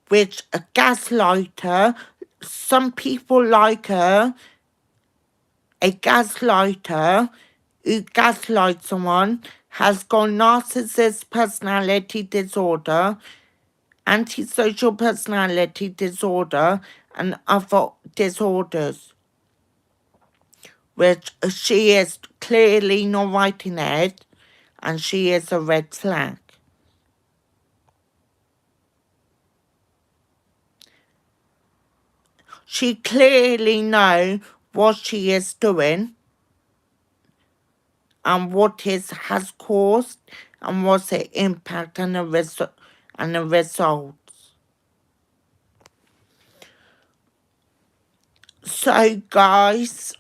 which a gaslighter, some people like her, a gaslighter who gaslights someone has got narcissist personality disorder, antisocial personality disorder, and other disorders, which she is clearly not right in the head, and she is a red flag. She clearly knows what she is doing and what it has caused and what's the impact and the results. So guys,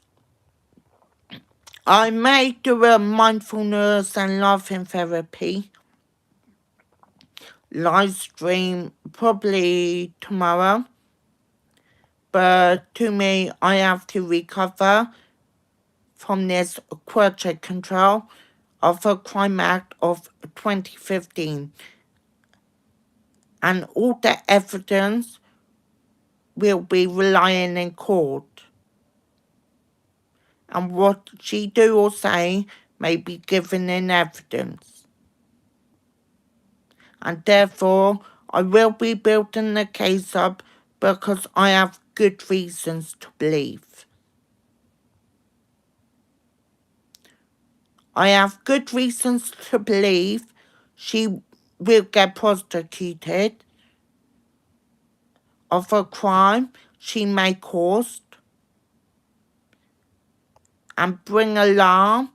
I may do a mindfulness and laughing therapy live stream probably tomorrow. But to me, I have to recover from this quality control of a crime act of 2015. And all the evidence will be relying in court. And what she do or say may be given in evidence. And therefore, I will be building the case up because I have good reasons to believe. I have good reasons to believe she will get prosecuted of a crime she may cause and bring alarm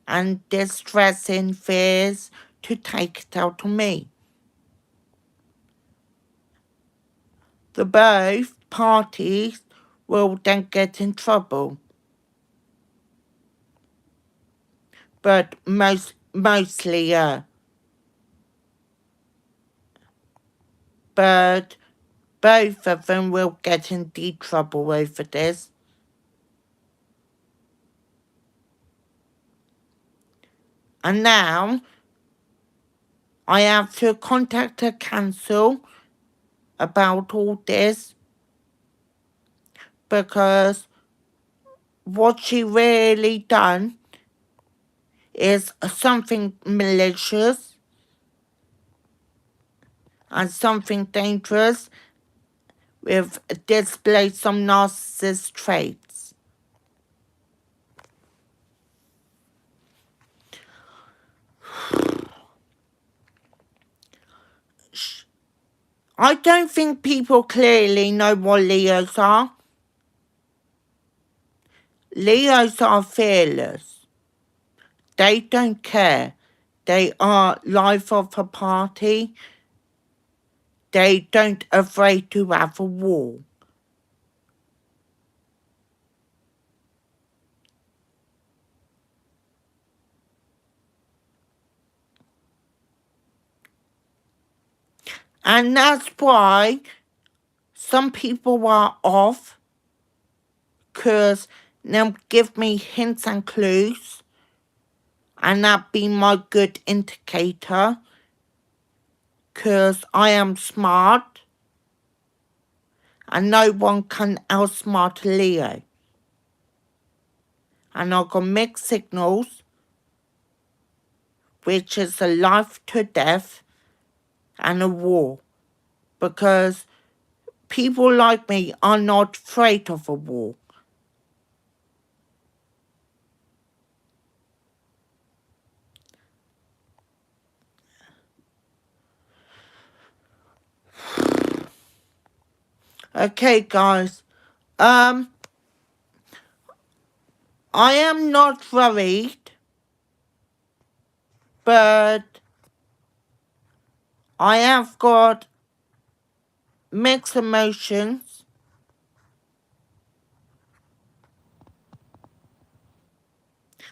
and distressing fears to take it out on me. The both parties will then get in trouble. But mostly, but both of them will get in deep trouble over this. And now I have to contact the council about all this because what she really done is something malicious and something dangerous with display some narcissist traits. I don't think people clearly know what Leos are. Leos are fearless. They don't care. They are life of a party. They don't afraid to have a war. And that's why some people are off, because they'll give me hints and clues, and that be my good indicator, because I am smart, and no one can outsmart Leo. And I've got mixed signals, which is a life to death and a war, because people like me are not afraid of a war. Okay, guys. I am not worried, but I have got mixed emotions.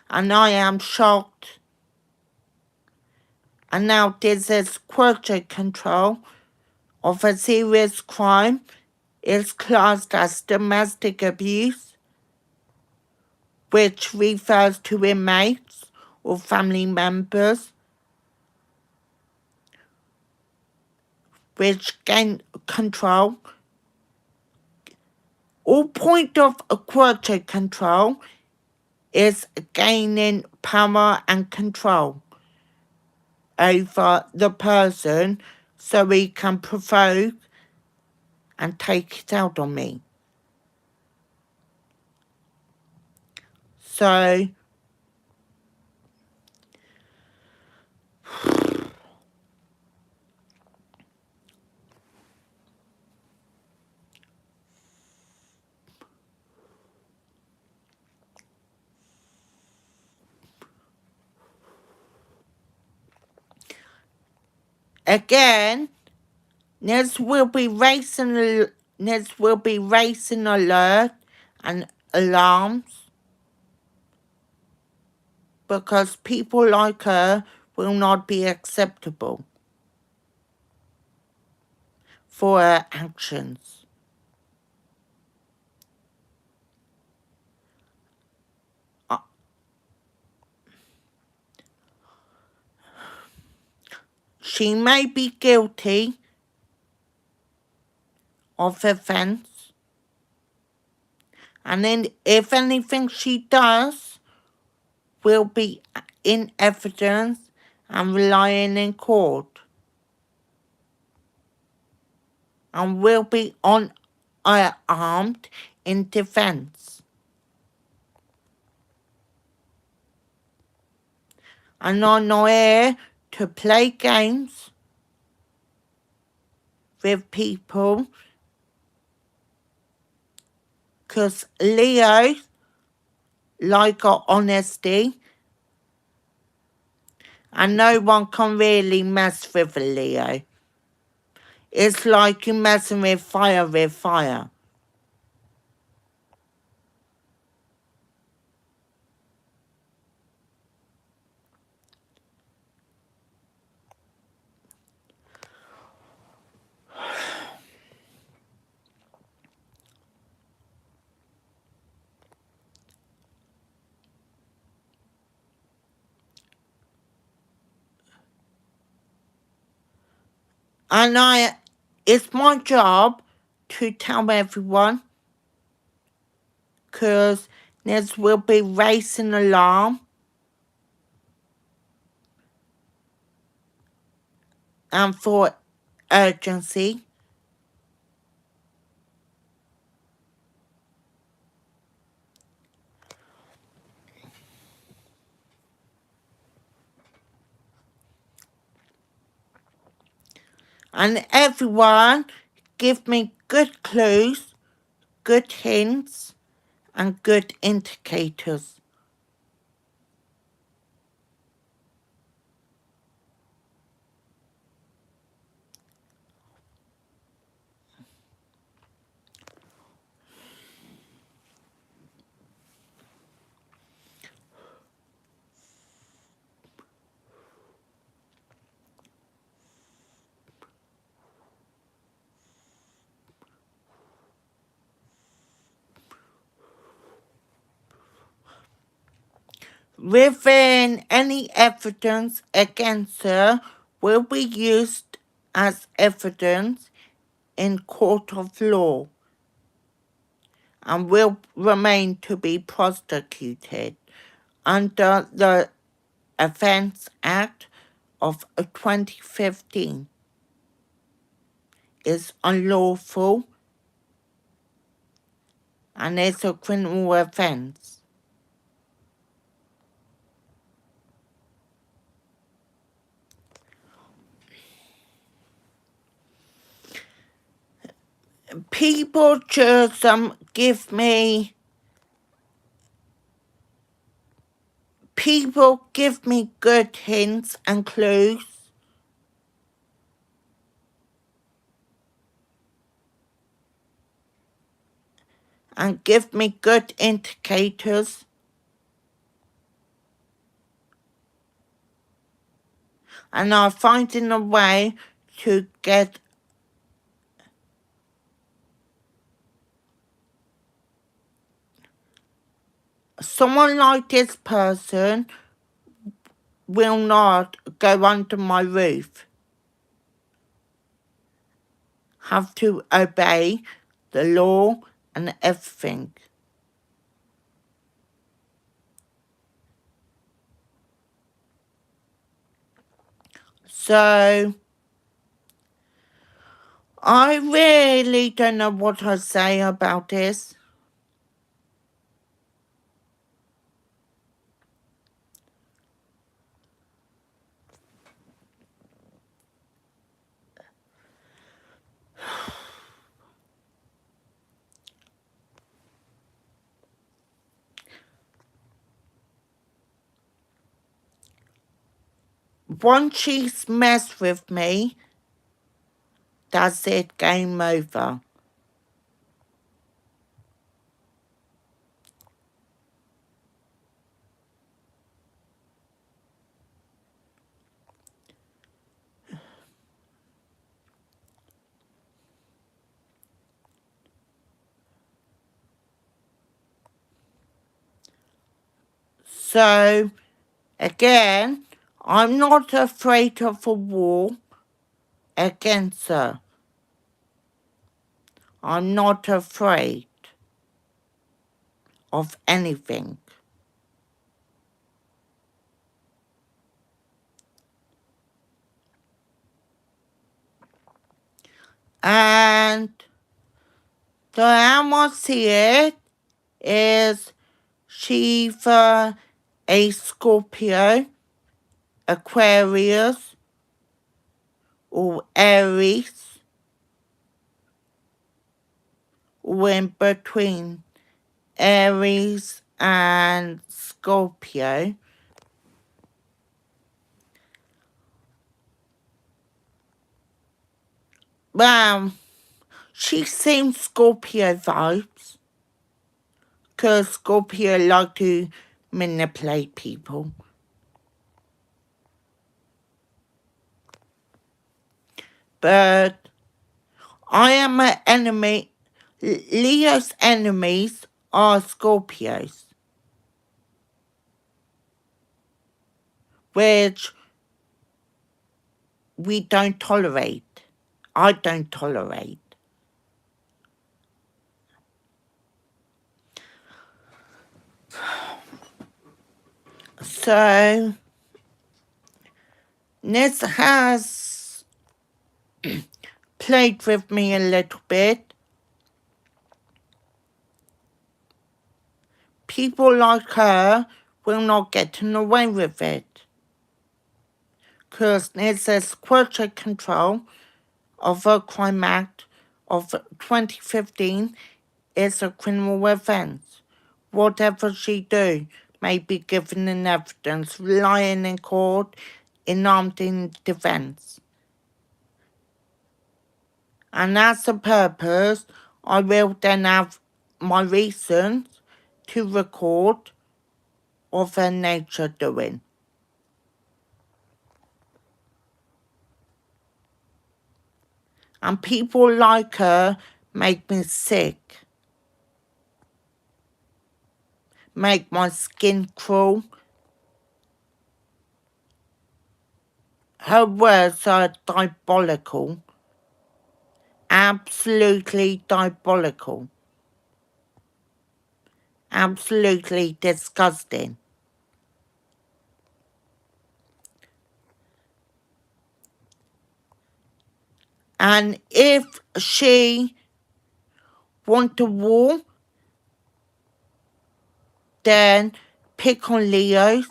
And I am shocked. And now this is quality control of a serious crime. Is classed as domestic abuse, which refers to inmates or family members which gain control. All point of quality control is gaining power and control over the person so he can provoke and take it out on me. So again, this will be racing alert and alarms, because people like her will not be acceptable for her actions. She may be guilty of offence, and then if anything she does will be in evidence and relying in court, and will be armed in defence. And I'm not here to play games with people Because Leo like our honesty, and no one can really mess with a Leo. It's like you messing with fire with fire. And it's my job to tell everyone, because there will be racing alarm and for urgency. And everyone give me good clues, good hints, and good indicators. Within any evidence against her will be used as evidence in court of law and will remain to be prosecuted under the Offence Act of 2015 is unlawful and is a criminal offence. People just give me good hints and clues. And give me good indicators. And I'm finding a way to get someone like this person will not go under my roof. Have to obey the law and everything. So, I really don't know what to say about this. Once she's messed with me, that's it, game over. So, again, I'm not afraid of a war against her. I'm not afraid of anything. And the how I see it is she's a Scorpio, Aquarius, or Aries, or in between Aries and Scorpio. Well, she seems Scorpio vibes. Because Scorpio like to manipulate people. But I am an enemy. Leo's enemies are Scorpios, which we don't tolerate. I don't tolerate. So, Ness has played with me a little bit. People like her will not get away with it. Because Ness has quality control of the Crime Act of 2015 is a criminal offence. Whatever she do may be given in evidence, lying in court, unarmed in defence. And as a purpose, I will then have my reasons to record of her nature doing. And people like her make me sick, make my skin crawl. Her words are diabolical, absolutely diabolical, absolutely disgusting. And if she want a war, then pick on Leos,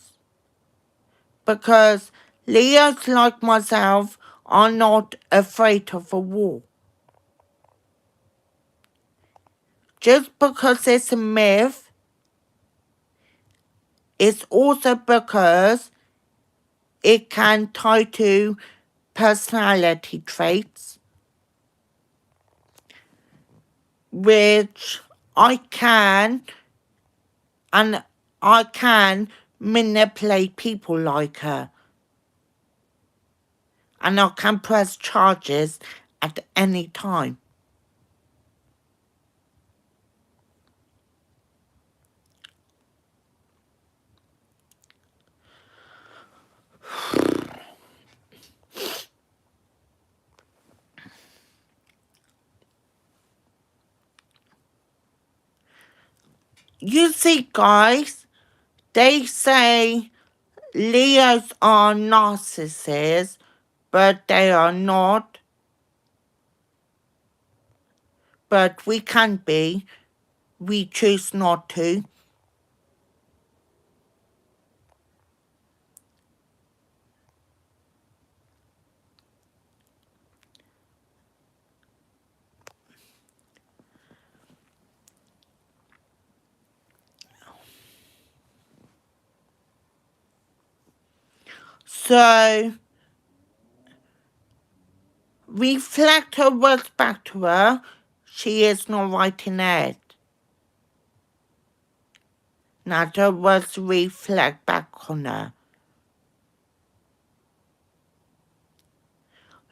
because Leos like myself are not afraid of a war. Just because it's a myth, it's also because it can tie to personality traits, which I can manipulate people like her. And I can press charges at any time. You see, guys, they say Leos are narcissists, but they are not. But we can be. We choose not to. So, reflect her words back to her. She is not writing it. Now her words reflect back on her.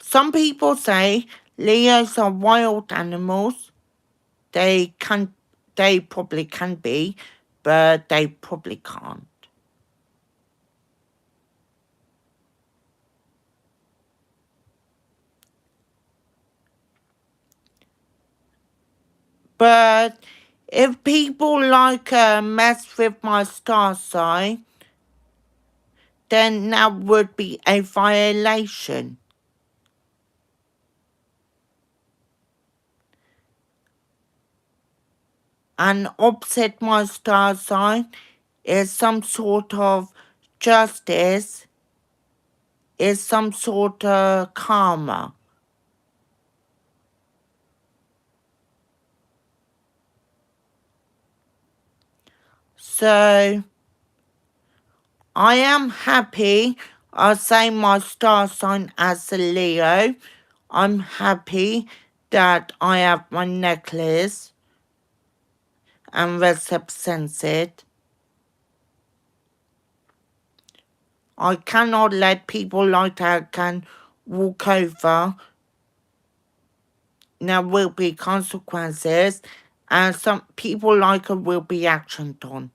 Some people say Leos are wild animals. They probably can be, but they probably can't. But if people like mess with my star sign, then that would be a violation. And opposite my star sign is some sort of justice, is some sort of karma. So I am happy. I say my star sign as a Leo. I'm happy that I have my necklace and represents it. I cannot let people like that can walk over. There will be consequences, and some people like her will be actioned on.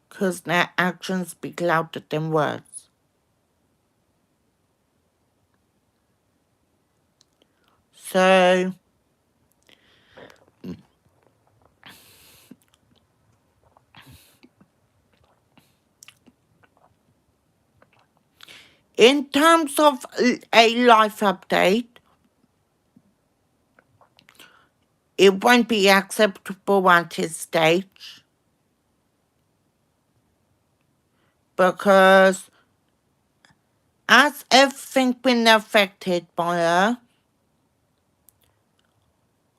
Because their actions speak louder than words. So in terms of a life update, it won't be acceptable at this stage because as everything been affected by her,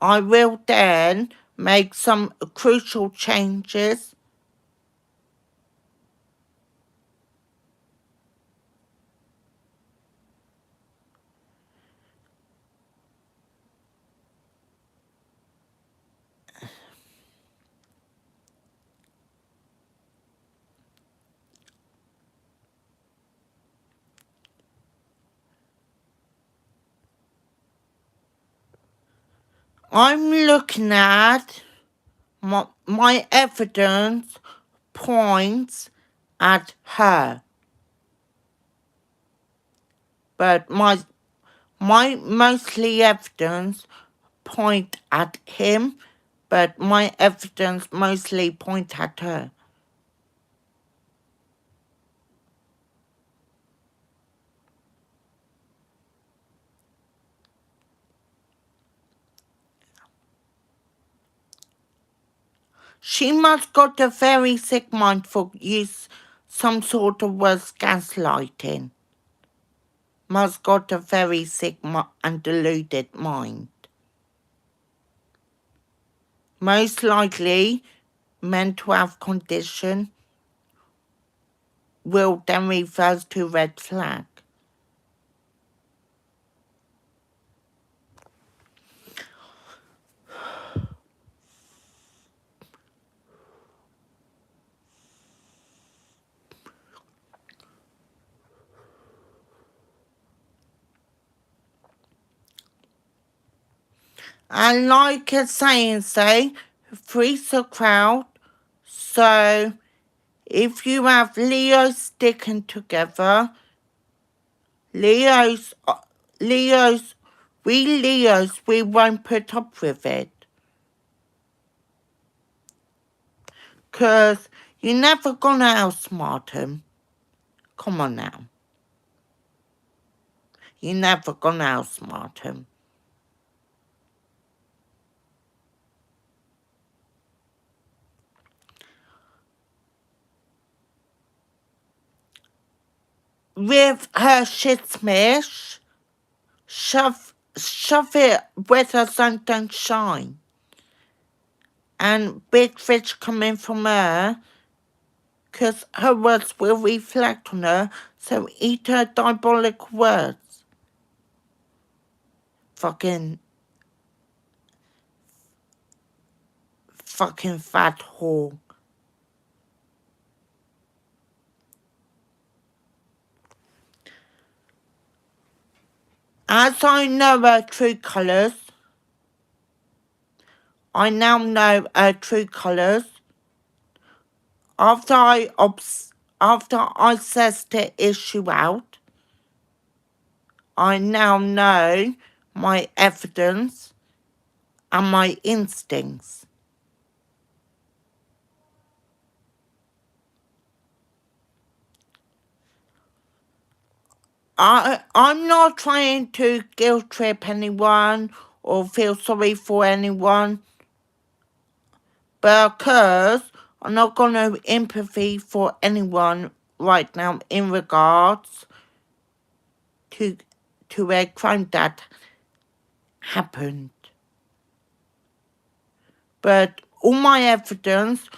I will then make some crucial changes. I'm looking at my evidence points at her, but my mostly evidence point at him, but my evidence mostly point at her. She must got a very sick mind for use some sort of worse gaslighting. Must got a very sick and deluded mind. Most likely mental health condition will then reverse to red flag. And like a saying say, freeze the crowd. So if you have Leos sticking together, Leos, we won't put up with it. Because you're never gonna outsmart him. Come on now. You're never gonna outsmart him. With her shit smash, shove it where the sun don't shine. And big fish coming from her, because her words will reflect on her, so eat her diabolic words. Fucking fat whore. As I know her true colours, I now know her true colours. After I assessed the issue out, I now know my evidence and my instincts. I'm not trying to guilt trip anyone or feel sorry for anyone because I'm not going to empathy for anyone right now in regards to a crime that happened. But all my evidence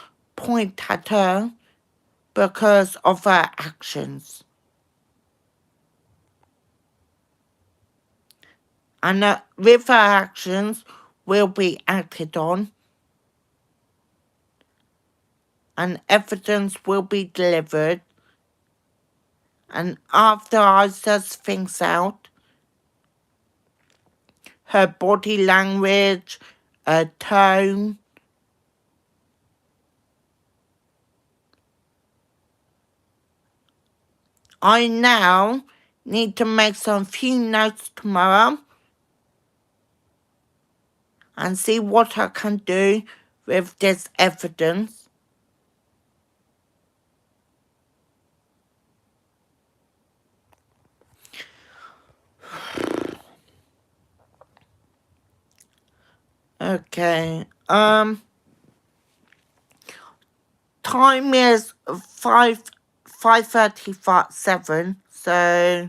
point at her because of her actions. And with her actions will be acted on and evidence will be delivered. And after I suss things out, her body language, her tone, I now need to make some few notes tomorrow and see what I can do with this evidence. Okay, time is 5:37, so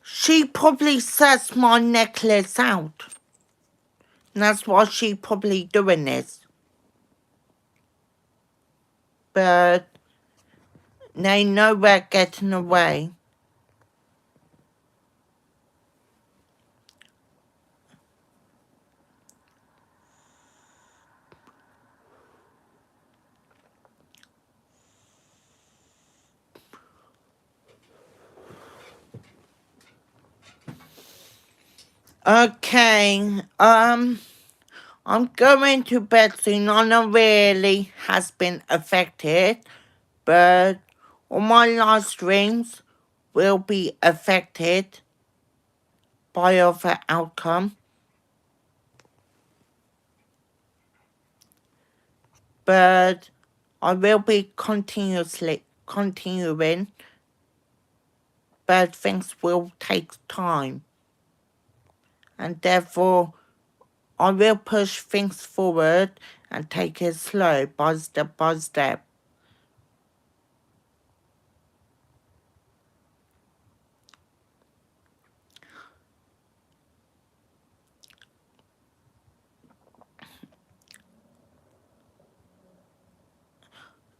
she probably sets my necklace out. And that's why she probably doing this. But they know we're getting away. Okay, I'm going to bed soon. I know really has been affected, but all my live streams will be affected by other outcome. But I will be continuing, but things will take time. And therefore, I will push things forward and take it slow by step by step.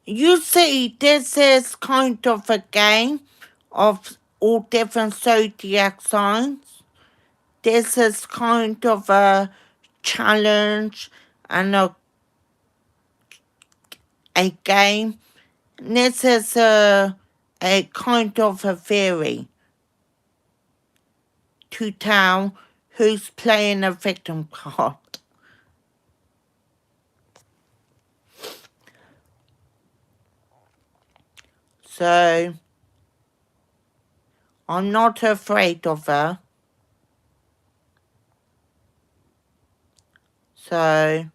You see, this is kind of a game of all different zodiac signs. This is kind of a challenge and a game. This is a kind of a theory to tell who's playing a victim card. So, I'm not afraid of her. So,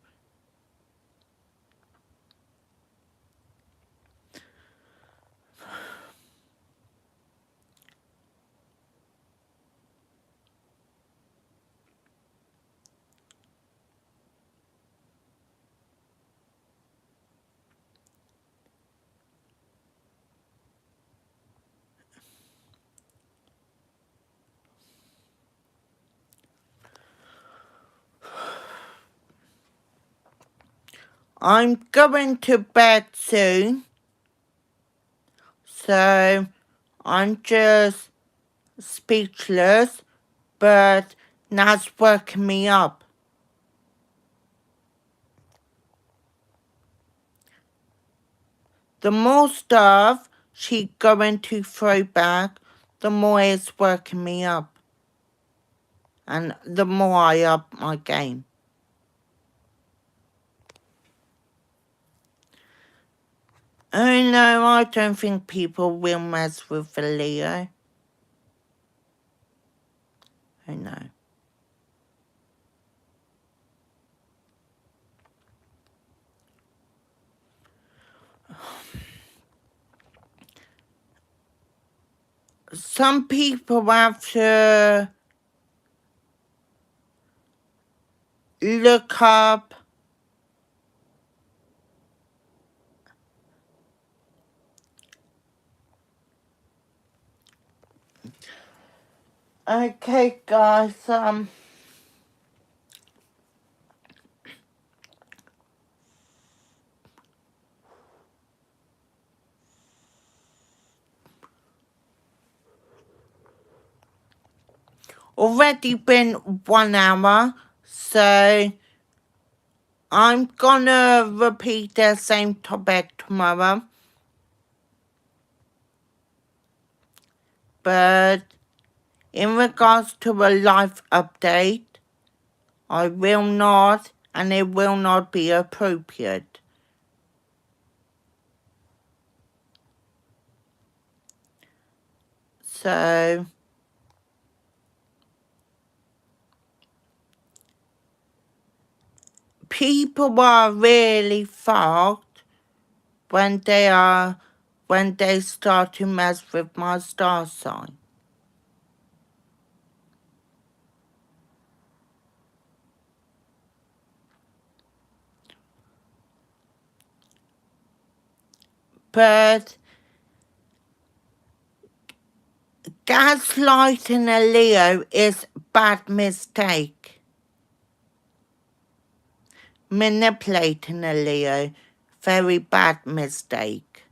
I'm going to bed soon. So, I'm just speechless, but that's working me up. The more stuff she going to throw back, the more it's working me up. And the more I up my game. Oh no, I don't think people will mess with the Leo. Oh no. Some people have to look up Okay, guys, already been 1 hour, so I'm gonna repeat the same topic tomorrow, but in regards to a life update, I will not, and it will not be appropriate. So, people are really fucked when they start to mess with my star sign. But gaslighting a Leo is bad mistake. Manipulating a Leo, very bad mistake.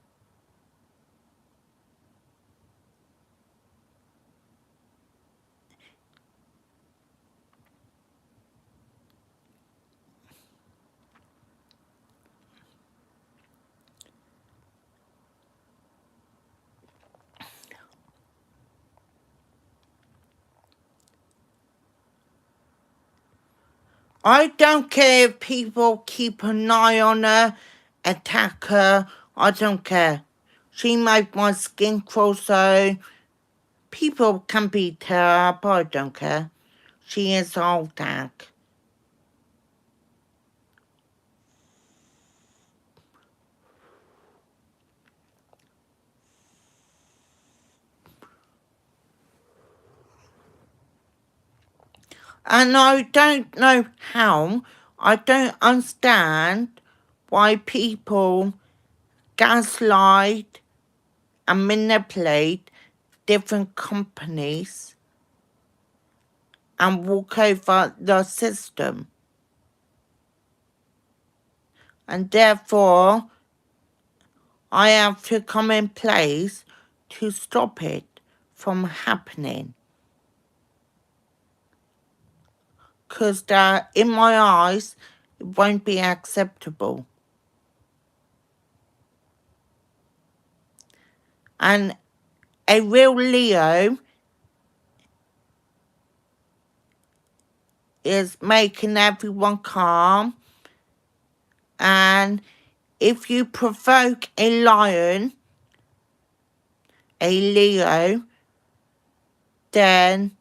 I don't care if people keep an eye on her, attack her, I don't care. She made my skin crawl, so people can beat her up, I don't care. She is old tag. And I don't know how, I don't understand why people gaslight and manipulate different companies and walk over the system. And therefore, I have to come in place to stop it from happening. Because in my eyes, it won't be acceptable. And a real Leo is making everyone calm. And if you provoke a lion, a Leo, then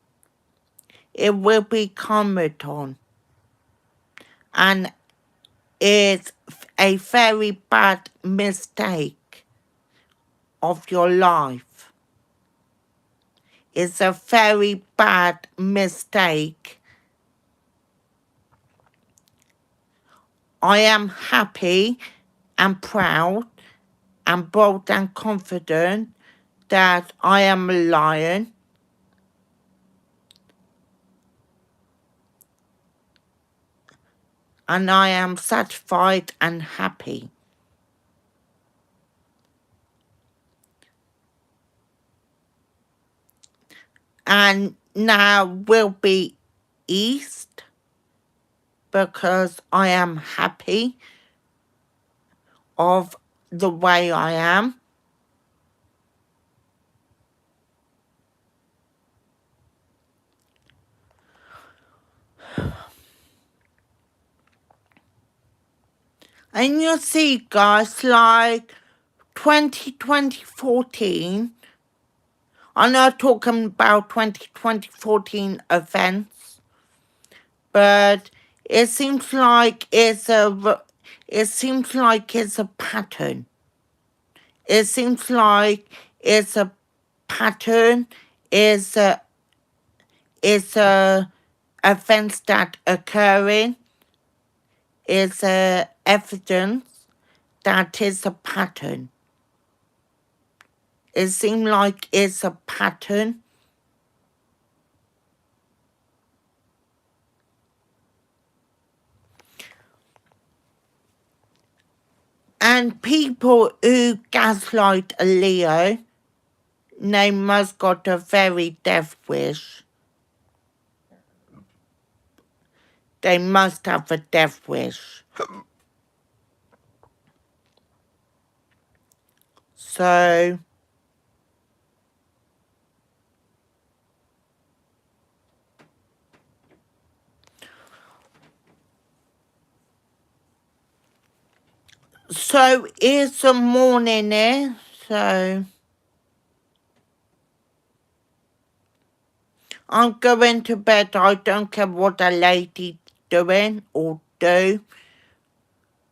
it will be commented on. And it's a very bad mistake of your life. It's a very bad mistake. I am happy and proud and bold and confident that I am a lion. And I am satisfied and happy. And now will be east because I am happy of the way I am. And you see, guys, like 2014, I'm not talking about 2014 events, but it seems like it's a pattern. It seems like it's a pattern. It's a events that occurring. It's a evidence that is a pattern. It seems like it's a pattern. And people who gaslight a Leo, they must got a very death wish. They must have a death wish. So here's some morning here. So I'm going to bed. I don't care what a lady doing or do.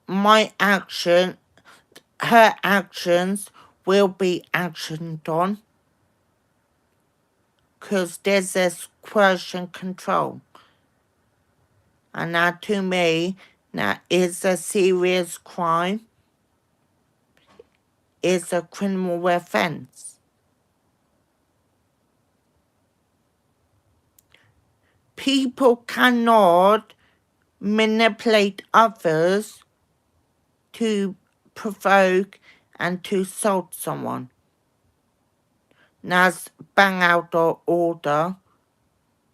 Her actions will be actioned on. Because there's this coercion control. And that to me, that is a serious crime. It's a criminal offense. People cannot manipulate others to provoke and to assault someone. That's bang out of order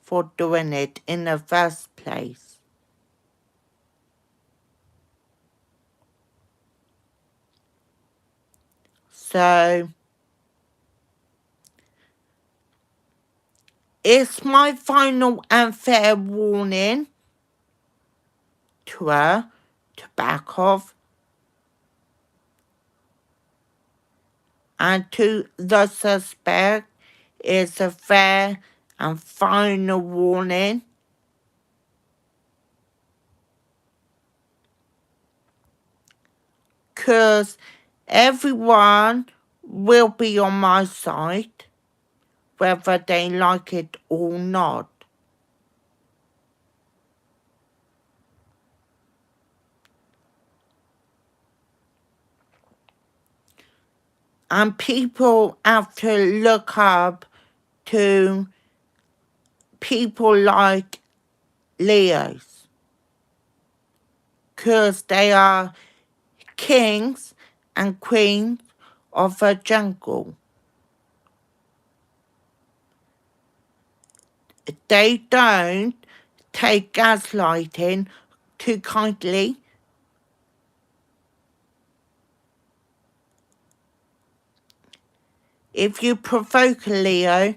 for doing it in the first place. So it's my final and fair warning to her to back off, and to the suspect is a fair and final warning. Because everyone will be on my side, whether they like it or not. And people have to look up to people like Leos, because they are kings and queens of the jungle. They don't take gaslighting too kindly. If you provoke a Leo,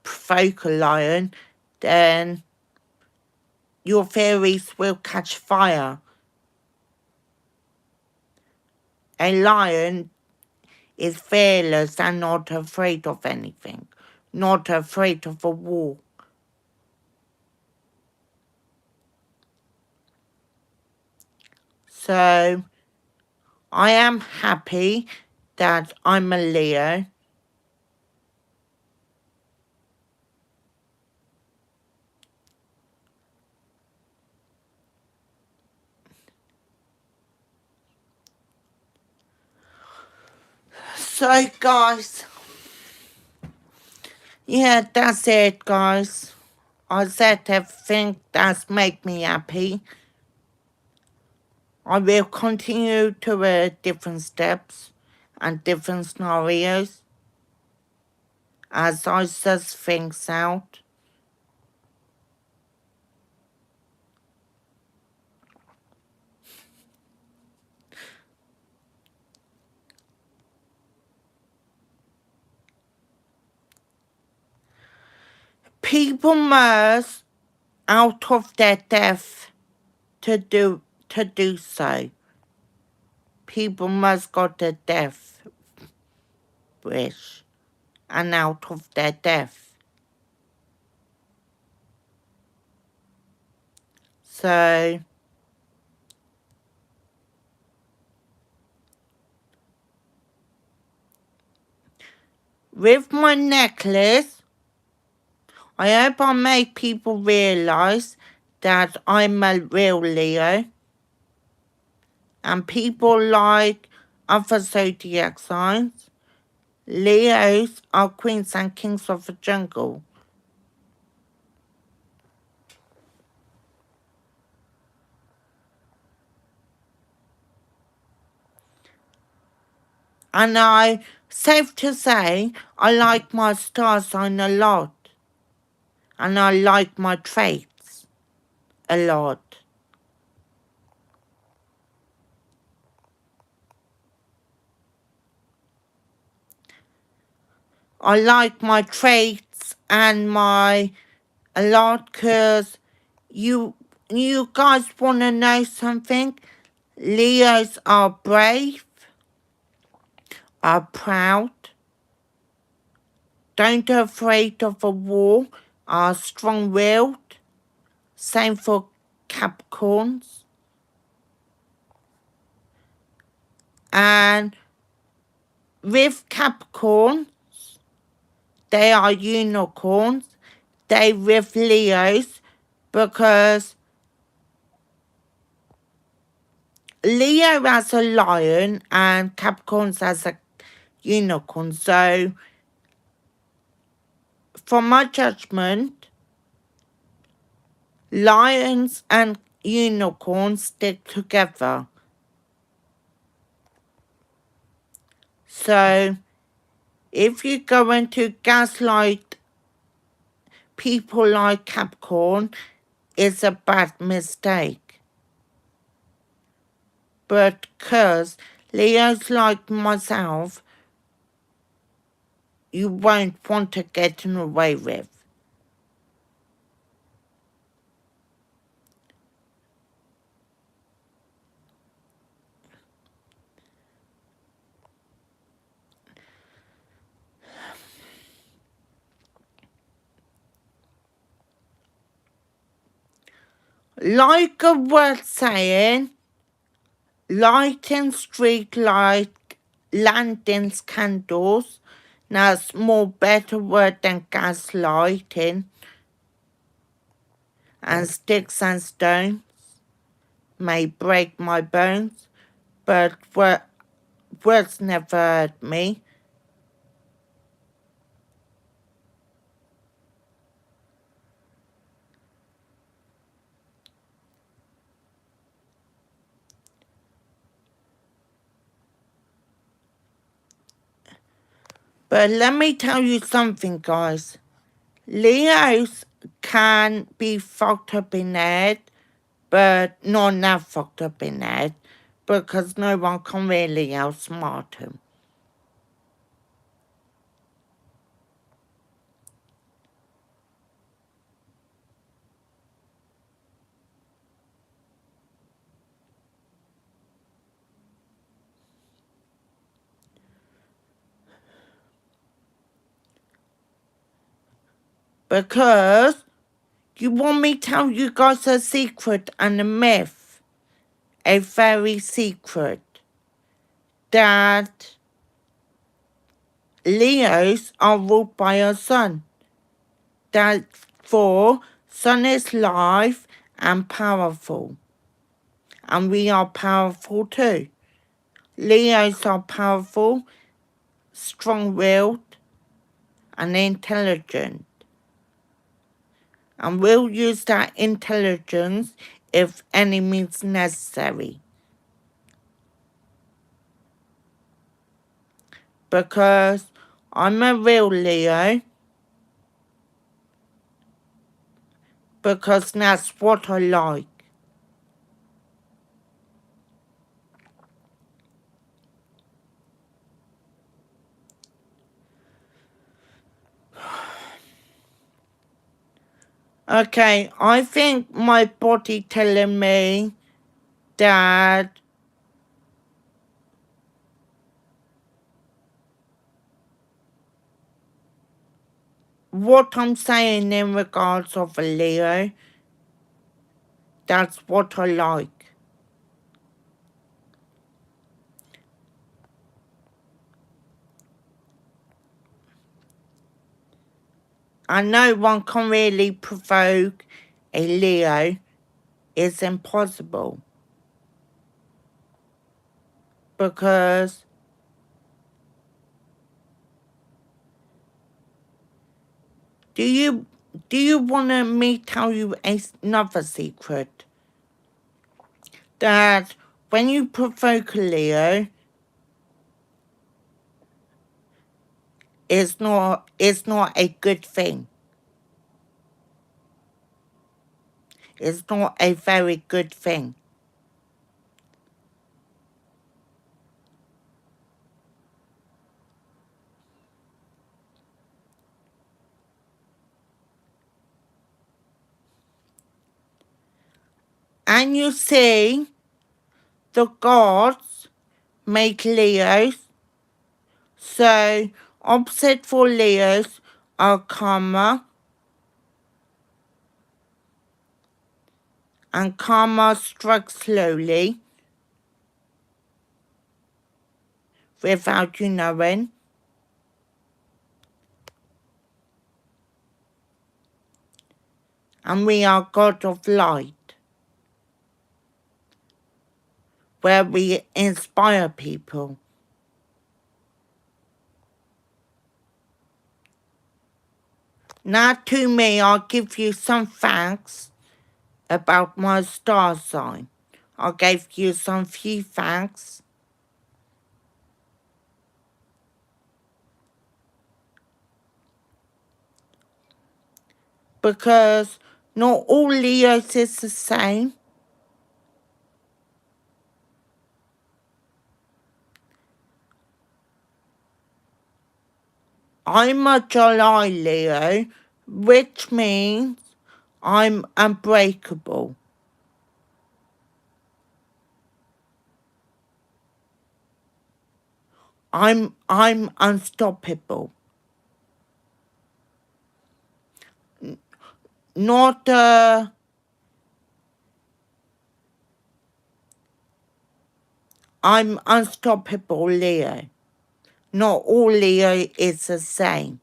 provoke a lion, then your theories will catch fire. A lion is fearless and not afraid of anything, not afraid of a war. So I am happy that I'm a Leo. So guys, yeah, that's it guys. I said everything that's make me happy. I will continue to different steps and different scenarios as I suss things out. People must out of their depth to do so. People must got a death wish and out of their depth. So with my necklace, I hope I make people realise that I'm a real Leo. And people like other zodiac signs, Leos are queens and kings of the jungle. And safe to say, I like my star sign a lot. And I like my traits a lot. I like my traits and my a lot because you guys want to know something? Leos are brave, are proud, don't afraid of a war, are strong-willed. Same for Capricorns. And with Capricorns, they are unicorns. They with Leos because Leo as a lion and Capricorns as a unicorn. So, from my judgment, lions and unicorns stick together. So, if you're going to gaslight people like Capricorn, it's a bad mistake. But because Leo's like myself, you won't want to get away with. Like a word saying, lighting street light, lanterns, candles. Now it's more better word than gaslighting. And sticks and stones may break my bones, but words never hurt me. But let me tell you something, guys. Leos can be fucked up in the head, but not that fucked up in the head, because no one can really outsmart him. Because you want me to tell you guys a secret and a myth, a very secret, that Leos are ruled by a sun. Therefore, sun is life and powerful. And we are powerful too. Leos are powerful, strong-willed, and intelligent. And we'll use that intelligence if any means necessary. Because I'm a real Leo. Because that's what I like. Okay, I think my body telling me that what I'm saying in regards of a Leo, that's what I like. And no one can really provoke a Leo. It's impossible. Because do you want me to tell you another secret? That when you provoke a Leo, is not a good thing. It's not a very good thing. And you see, the gods make Leos, so opposite for Leos are karma, and karma strikes slowly without you knowing. And we are God of light, where we inspire people. Now to me, I'll give you some facts about my star sign. I gave you some few facts. Because not all Leos is the same. I'm a July Leo, which means I'm unbreakable. I'm unstoppable. Not I'm unstoppable Leo. Not all Leo is the same.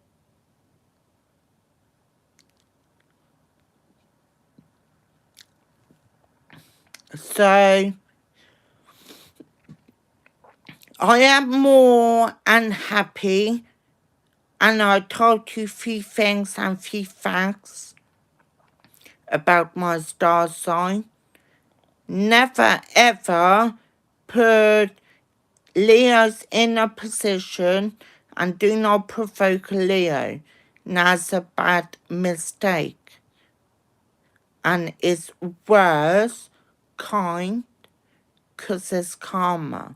So I am more unhappy, and I told you few things and few facts about my star sign. Never ever put Leo's in a position and do not provoke Leo. That's a bad mistake. And it's worse, kind, because it's karma.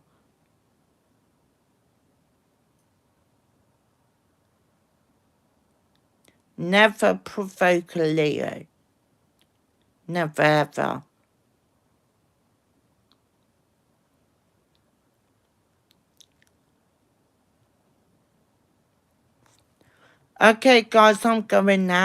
Never provoke a Leo. Never ever. Okay, guys, I'm going now.